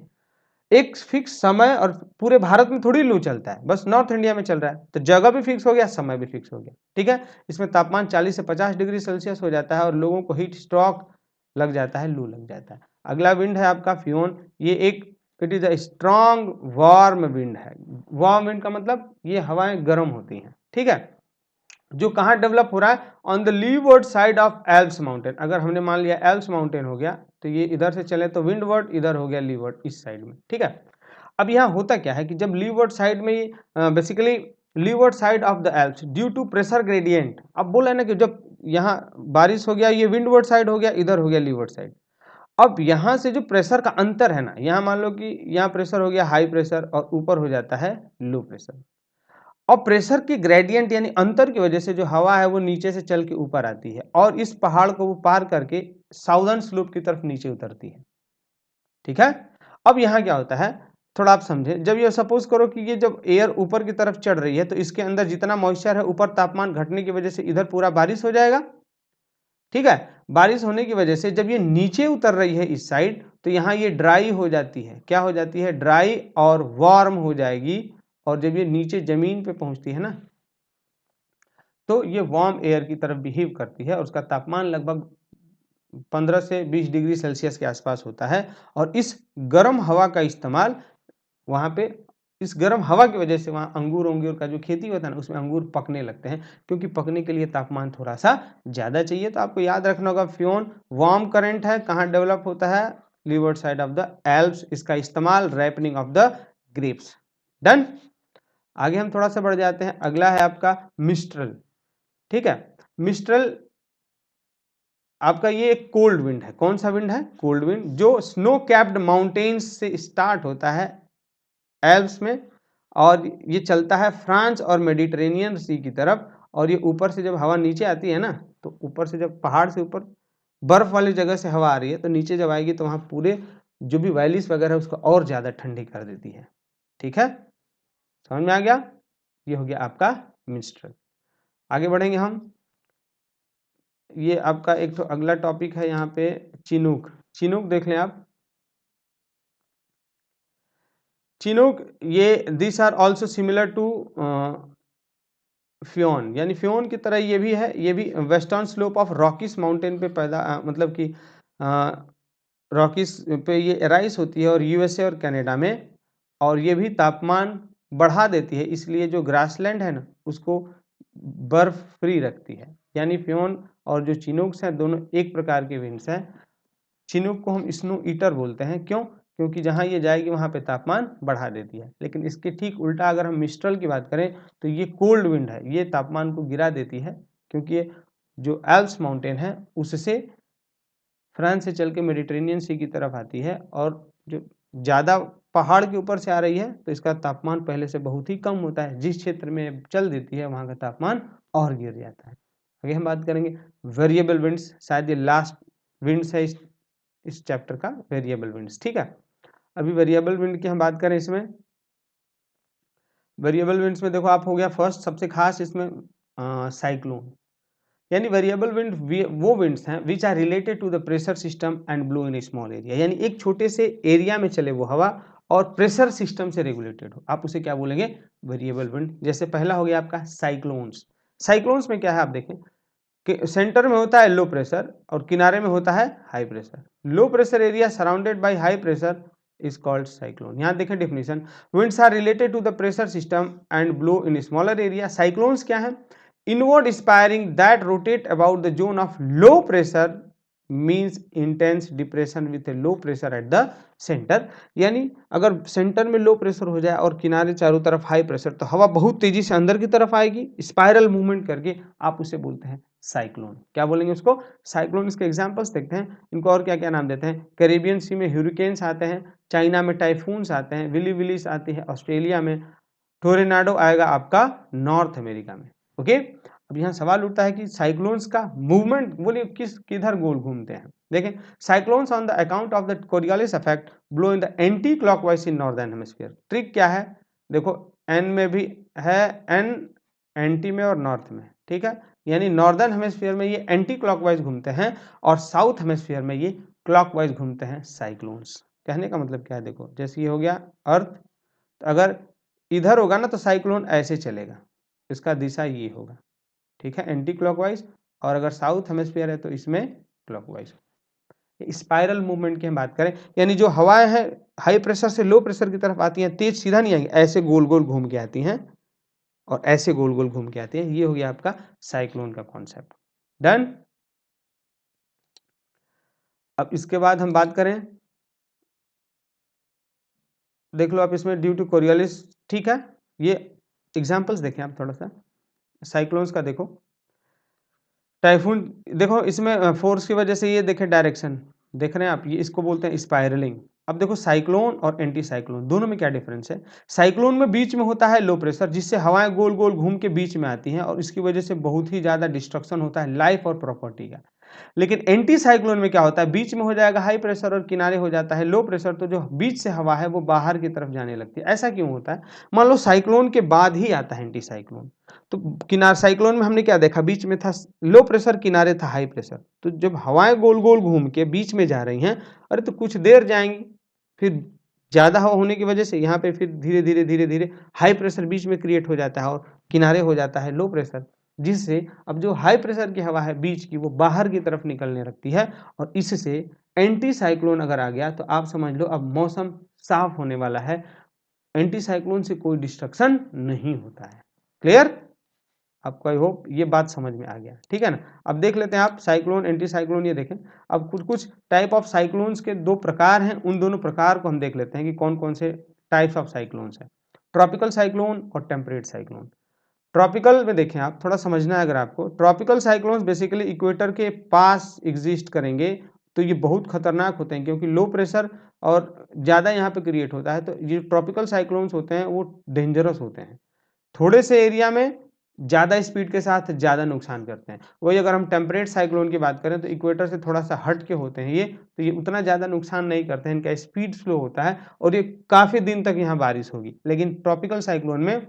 एक फिक्स समय, और पूरे भारत में थोड़ी लू चलता है, बस नॉर्थ इंडिया में चल रहा है, तो जगह भी फिक्स हो गया, समय भी फिक्स हो गया। ठीक है, इसमें तापमान 40 से 50 डिग्री सेल्सियस हो जाता है और लोगों को हीट स्ट्रोक लग जाता है, लू लग जाता है। अगला विंड है आपका फ्योन। ये एक it is a strong warm wind है। वार्म विंड का मतलब ये हवाएं गर्म होती हैं। ठीक है, जो कहाँ डेवलप हो रहा है, on the levered side of Alps mountain. अगर हमने मान लिया एल्प्स माउंटेन हो गया, तो ये इधर से चले तो विंडवर्ड, इधर हो गया लीवर्ड, इस साइड में। ठीक है, अब यहाँ होता क्या है कि जब लीवर्ड साइड में basically leeward side of the Alps due to pressure gradient, अब बोला है ना कि जब यहाँ बारिश हो गया, ये विंडवर्ड साइड हो गया, इधर हो गया लीवर्ड साइड। अब यहाँ से जो प्रेशर का अंतर है ना, यहाँ मान लो कि यहाँ प्रेशर हो गया हाई प्रेशर और ऊपर हो जाता है लो प्रेशर। और प्रेशर की ग्रेडियंट यानी अंतर की वजह से जो हवा है वो नीचे से चल के ऊपर आती है और इस पहाड़ को वो पार करके साउदर्न स्लोप की तरफ नीचे उतरती है। ठीक है, अब यहाँ क्या होता है, थोड़ा आप समझें। जब ये सपोज करो कि ये जब एयर ऊपर की तरफ चढ़ रही है तो इसके अंदर जितना मॉइस्चर है, ऊपर तापमान घटने की वजह से इधर पूरा बारिश हो जाएगा। ठीक है, बारिश होने की वजह से जब ये नीचे उतर रही है इस साइड, तो यहाँ ये ड्राई हो जाती है। क्या हो जाती है, ड्राई और वार्म हो जाएगी। और जब ये नीचे जमीन पे पहुंचती है ना, तो ये वार्म एयर की तरफ बिहेव करती है और उसका तापमान लगभग 15 से 20 डिग्री सेल्सियस के आसपास होता है। और इस गर्म हवा का इस्तेमाल वहाँ पे, इस गर्म हवा की वजह से वहाँ अंगूर का जो खेती होता है ना, उसमें अंगूर पकने लगते हैं, क्योंकि पकने के लिए तापमान थोड़ा सा ज़्यादा चाहिए। तो आपको याद रखना होगा, फ्योन वार्म करंट है, कहाँ डेवलप होता है, levered side of the Alps. इसका इस्तेमाल ripening of the grapes. Done. आगे हम थोड़ा सा बढ़ जाते हैं। अगला है आपका मिस्ट्रल। ठीक है, मिस्ट्रल आपका ये एक कोल्ड विंड है। कौन सा विंड है, कोल्ड विंड, जो स्नो कैप्ड माउंटेन्स से स्टार्ट होता है एल्प्स में और ये चलता है फ्रांस और मेडिटेरेनियन सी की तरफ। और ये ऊपर से जब हवा नीचे आती है ना, तो ऊपर से जब पहाड़ से ऊपर बर्फ वाली जगह से हवा आ रही है, तो नीचे जब आएगी तो वहाँ पूरे जो भी वैलीज वगैरह है उसको और ज़्यादा ठंडी कर देती है। ठीक है, समझ में आ गया। ये हो गया आपका मिस्ट्रल। आगे बढ़ेंगे हम। ये आपका एक तो अगला टॉपिक है यहाँ पे चिनूक। चिनूक देख लें आप। चिनूक, ये this are also similar to foehn, यानी फ्योन की तरह ये भी है। ये भी western slope of Rockies mountain पे पैदा मतलब कि रॉकीस पे ये एराइज होती है और यूएसए और कनाडा में। और ये भी तापमान बढ़ा देती है, इसलिए जो ग्रासलैंड है ना उसको बर्फ फ्री रखती है। यानी फ्योन और जो चिनूक्स हैं दोनों एक प्रकार के विंड्स हैं। चिनूक को हम स्नो ईटर बोलते हैं। क्यों, क्योंकि जहाँ ये जाएगी वहाँ पे तापमान बढ़ा देती है। लेकिन इसके ठीक उल्टा अगर हम मिस्ट्रल की बात करें तो ये कोल्ड विंड है, ये तापमान को गिरा देती है, क्योंकि ये जो एल्प्स माउंटेन है उससे फ्रांस से चल के मेडिटेरेनियन सी की तरफ आती है और जो ज़्यादा पहाड़ के ऊपर से आ रही है तो इसका तापमान पहले से बहुत ही कम होता है। जिस क्षेत्र में चल देती है वहाँ का तापमान और गिर जाता है। आगे हम बात करेंगे वेरिएबल विंड्स। शायद ये लास्ट विंड्स है इस चैप्टर का, वेरिएबल विंड्स। ठीक है, अभी वेरिएबल विंड की हम बात करें। इसमें वेरिएबल विंड्स में देखो आप, हो गया फर्स्ट सबसे खास इसमें साइक्लोन। यानी वेरिएबल विंड वो विंड्स हैं which are related to the pressure system and blow in small area. यानी एक छोटे से एरिया में चले वो हवा और प्रेशर सिस्टम से रेगुलेटेड हो, आप उसे क्या बोलेंगे, वेरिएबल विंड। जैसे पहला हो गया आपका साइक्लोन्स। साइक्लोन्स में क्या है, आप देखें कि सेंटर में होता है लो प्रेशर और किनारे में होता है high pressure. Low pressure area surrounded by high pressure is called cyclone. यहाँ देखें definition, winds are related to the pressure system and blow in smaller area. Cyclones क्या है, inward inspiring that rotate about the zone of low pressure means intense depression with a low pressure at the center। यानी अगर centre में low pressure हो जाए और किनारे चारों तरफ हाई प्रेशर, तो हवा बहुत तेजी से अंदर की तरफ आएगी स्पाइरल मूवमेंट करके, आप उसे बोलते हैं साइक्लोन। क्या बोलेंगे उसको, साइक्लोन। इसके एग्जांपल्स देखते हैं, इनको और क्या क्या नाम देते हैं। कैरेबियन सी में ह्यूरिकेन्स आते हैं, चाइना में टाइफून्स आते हैं, विली विलीस आती है ऑस्ट्रेलिया में, टोरेनाडो आएगा आपका नॉर्थ अमेरिका में। ओके, अब यहाँ सवाल उठता है कि साइक्लोन्स का मूवमेंट बोलिए किधर गोल घूमते हैं। देखें, cyclones on the account of the Coriolis effect blow in the anti clockwise in northern hemisphere. Trick क्या है, देखो एन में भी है, एन एंटी में और नॉर्थ में। ठीक है, यानी नॉर्दर्न हेमिस्फीयर में ये एंटी क्लॉकवाइज घूमते हैं और साउथ हेमिस्फीयर में ये क्लॉकवाइज घूमते हैं साइक्लोन्स। कहने का मतलब क्या है, देखो जैसे ये हो गया अर्थ, तो अगर इधर होगा ना तो साइक्लोन ऐसे चलेगा, इसका दिशा ये होगा, ठीक है, एंटी क्लॉकवाइज, और अगर साउथ हेमिस्फीयर है तो इसमें क्लॉकवाइज। स्पाइरल मूवमेंट की हम बात करें, यानी जो हवाएं हैं हाई प्रेशर से लो प्रेशर की तरफ आती हैं, तेज सीधा नहीं आएंगी, ऐसे गोल गोल घूम के आती हैं और ऐसे गोल गोल घूम के आती हैं, ये हो गया आपका साइक्लोन का कॉन्सेप्ट। डन। अब इसके बाद हम बात करें, देख लो आप इसमें ड्यू टू कोरियोलिस, ठीक है, ये एग्जांपल्स देखें आप थोड़ा सा साइक्लोन्स का। देखो टाइफून, देखो इसमें फोर्स की वजह से ये देखें डायरेक्शन देख रहे हैं आप, ये इसको बोलते हैं स्पाइरलिंग। अब देखो साइक्लोन और एंटी साइक्लोन दोनों में क्या डिफरेंस है। साइक्लोन में बीच में होता है लो प्रेशर, जिससे हवाएं गोल गोल घूम के बीच में आती हैं और इसकी वजह से बहुत ही ज्यादा डिस्ट्रक्शन होता है लाइफ और प्रॉपर्टी का। लेकिन एंटी साइक्लोन में क्या होता है, बीच में हो जाएगा हाई प्रेशर और किनारे हो जाता है लो प्रेशर, तो जो बीच से हवा है वो बाहर की तरफ जाने लगती है। ऐसा क्यों होता है, मान लो साइक्लोन के बाद ही आता है एंटी साइक्लोन, तो किनार साइक्लोन में हमने क्या देखा, बीच में था लो प्रेशर, किनारे था हाई प्रेशर, तो जब हवाएं गोल गोल घूम के बीच में जा रही हैं, अरे तो कुछ देर जाएंगी, फिर ज्यादा हवा होने की वजह से यहाँ पे फिर धीरे धीरे धीरे धीरे हाई प्रेशर बीच में क्रिएट हो जाता है और किनारे हो जाता है लो प्रेशर, जिससे अब जो हाई प्रेशर की हवा है बीच की वो बाहर की तरफ निकलने लगती है, और इससे एंटी साइक्लोन अगर आ गया तो आप समझ लो अब मौसम साफ होने वाला है, एंटी साइक्लोन से कोई डिस्ट्रक्शन नहीं होता है। क्लियर, आपको आई होप ये बात समझ में आ गया, ठीक है ना। अब देख लेते हैं आप साइक्लोन एंटी साइक्लोन, ये देखें अब कुछ कुछ टाइप ऑफ साइक्लोन्स के दो प्रकार हैं, उन दोनों प्रकार को हम देख लेते हैं कि कौन कौन से टाइप्स ऑफ साइक्लोन्स हैं, ट्रॉपिकल साइक्लोन और टेम्परेट साइक्लोन। ट्रॉपिकल में देखें आप, थोड़ा समझना है अगर आपको, ट्रॉपिकल साइक्लोन्स बेसिकली इक्वेटर के पास एग्जिस्ट करेंगे, तो ये बहुत खतरनाक होते हैं क्योंकि लो प्रेशर और ज़्यादा यहाँ पे क्रिएट होता है, तो ये ट्रॉपिकल साइक्लोन्स होते हैं वो डेंजरस होते हैं, थोड़े से एरिया में ज़्यादा स्पीड के साथ ज़्यादा नुकसान करते हैं। वही अगर हम टेम्परेट साइक्लोन की बात करें तो इक्वेटर से थोड़ा सा हट के होते हैं ये, तो ये उतना ज़्यादा नुकसान नहीं करते हैं, इनका स्पीड स्लो होता है और ये काफ़ी दिन तक यहाँ बारिश होगी। लेकिन ट्रॉपिकल साइक्लोन में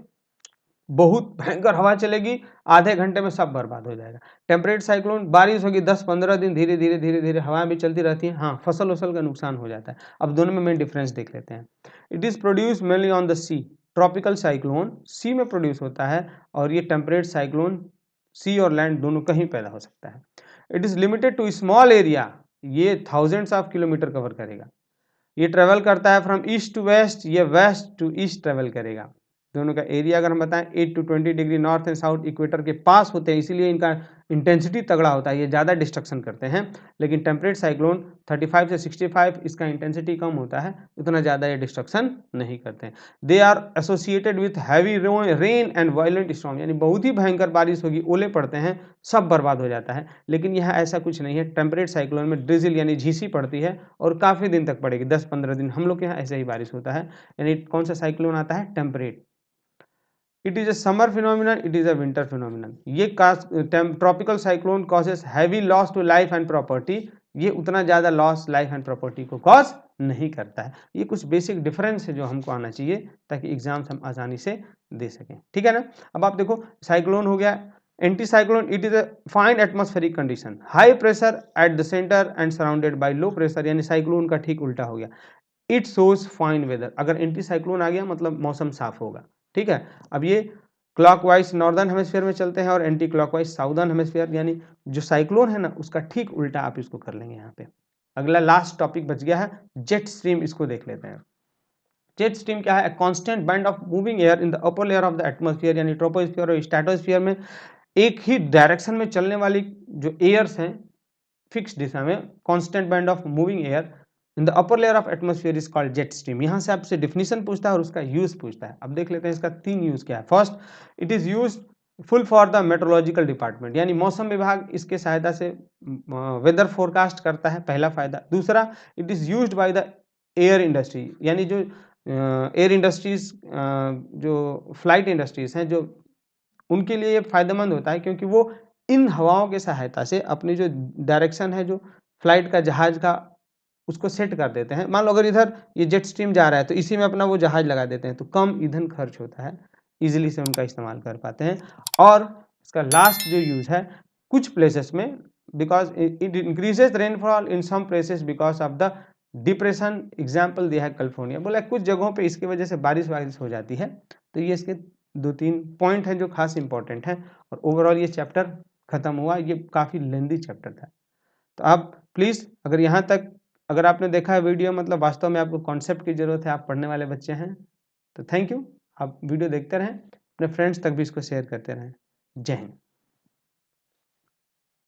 बहुत भयंकर हवा चलेगी, आधे घंटे में सब बर्बाद हो जाएगा। टेम्परेट साइक्लोन बारिश होगी 10-15 दिन, धीरे धीरे धीरे धीरे हवाएं भी चलती रहती हैं, हाँ फसल वसल का नुकसान हो जाता है। अब दोनों में मेन डिफरेंस देख लेते हैं। It is produce mainly on the sea, tropical cyclone sea में प्रोड्यूस होता है और ये टेम्परेट साइक्लोन सी और लैंड दोनों कहीं पैदा हो सकता है। It is limited to small area, ये थाउजेंड्स ऑफ किलोमीटर कवर करेगा। ये ट्रेवल करता है फ्रॉम ईस्ट टू वेस्ट, ये वेस्ट टू ईस्ट ट्रेवल करेगा। दोनों का एरिया अगर हम बताएं 8 to 20 degree north and south equator के पास होते हैं, इसीलिए इनका इंटेंसिटी तगड़ा होता है, ये ज़्यादा डिस्ट्रक्शन करते हैं। लेकिन टेम्परेट साइक्लोन 35 से 65 इसका इंटेंसिटी कम होता है, उतना ज़्यादा ये डिस्ट्रक्शन नहीं करते हैं। They are associated with heavy rain and violent storm, यानी बहुत ही भयंकर बारिश होगी, ओले पड़ते हैं, सब बर्बाद हो जाता है। लेकिन यहाँ ऐसा कुछ नहीं है, टेम्परेट साइक्लोन में ड्रिजल यानी झीसी पड़ती है और काफ़ी दिन तक पड़ेगी, 10-15 दिन। हम लोग के यहाँ ऐसे ही बारिश होता है। यानी कौन सा साइक्लोन आता है, temperate. It is a summer phenomenon, it is a winter phenomenon. ये tropical cyclone causes heavy loss to life and property, ये उतना ज़्यादा लॉस लाइफ एंड प्रॉपर्टी को कॉज नहीं करता है। ये कुछ बेसिक डिफरेंस है जो हमको आना चाहिए ताकि एग्जाम्स हम आसानी से दे सकें, ठीक है ना। अब आप देखो साइक्लोन हो गया, anti cyclone, it is a fine atmospheric condition, high pressure at the centre and surrounded by low pressure, यानी साइक्लोन का ठीक उल्टा हो गया। इट शोज फाइन वेदर, अगर एंटी साइक्लोन आ गया मतलब मौसम साफ होगा, ठीक है। अब ये क्लॉकवाइज नॉर्दर्न हेमिस्फीयर में चलते हैं और एंटी क्लॉकवाइज साउदर्न हेमिस्फीयर, यानी जो साइक्लोन है ना उसका ठीक उल्टा आप इसको कर लेंगे यहाँ पे। अगला लास्ट टॉपिक बच गया है जेट स्ट्रीम, इसको देख लेते हैं। जेट स्ट्रीम क्या है, constant band of moving air in the upper layer of the atmosphere, यानी ट्रोपोस्फीयर और स्ट्रेटोस्फीयर में एक ही डायरेक्शन में चलने वाली जो एयर्स हैं फिक्स दिशा में, constant band of moving air in the upper layer of atmosphere is called jet stream. यहाँ से आपसे डिफिनीशन पूछता है और उसका यूज पूछता है। अब देख लेते हैं इसका 3 यूज क्या है। First, it is useful for the meteorological department, यानी मौसम विभाग इसके सहायता से वेदर फोरकास्ट करता है, पहला फायदा। दूसरा, it is used by the air industry, यानी जो एयर इंडस्ट्रीज जो फ्लाइट इंडस्ट्रीज हैं, जो उनके लिए फायदेमंद होता है क्योंकि वो इन हवाओं के सहायता से अपनी जो डायरेक्शन है जो फ्लाइट का जहाज का उसको सेट कर देते हैं। मान लो अगर इधर ये जेट स्ट्रीम जा रहा है तो इसी में अपना वो जहाज लगा देते हैं, तो कम ईंधन खर्च होता है, इजीली से उनका इस्तेमाल कर पाते हैं। और इसका लास्ट जो यूज है, कुछ प्लेसेस में because it increases rainfall in some places because of the depression example दिया है कैलिफोर्निया, बोला कुछ जगहों पे इसकी वजह से बारिश हो जाती है। तो ये इसके 2-3 पॉइंट हैं जो खास इंपॉर्टेंट हैं, और ओवरऑल ये चैप्टर खत्म हुआ। ये काफ़ी लेंदी चैप्टर था। तो आप प्लीज़ अगर यहाँ तक अगर आपने देखा है वीडियो, मतलब वास्तव में आपको कॉन्सेप्ट की ज़रूरत है, आप पढ़ने वाले बच्चे हैं, तो थैंक यू। आप वीडियो देखते रहें, अपने फ्रेंड्स तक भी इसको शेयर करते रहें। जय हिंद।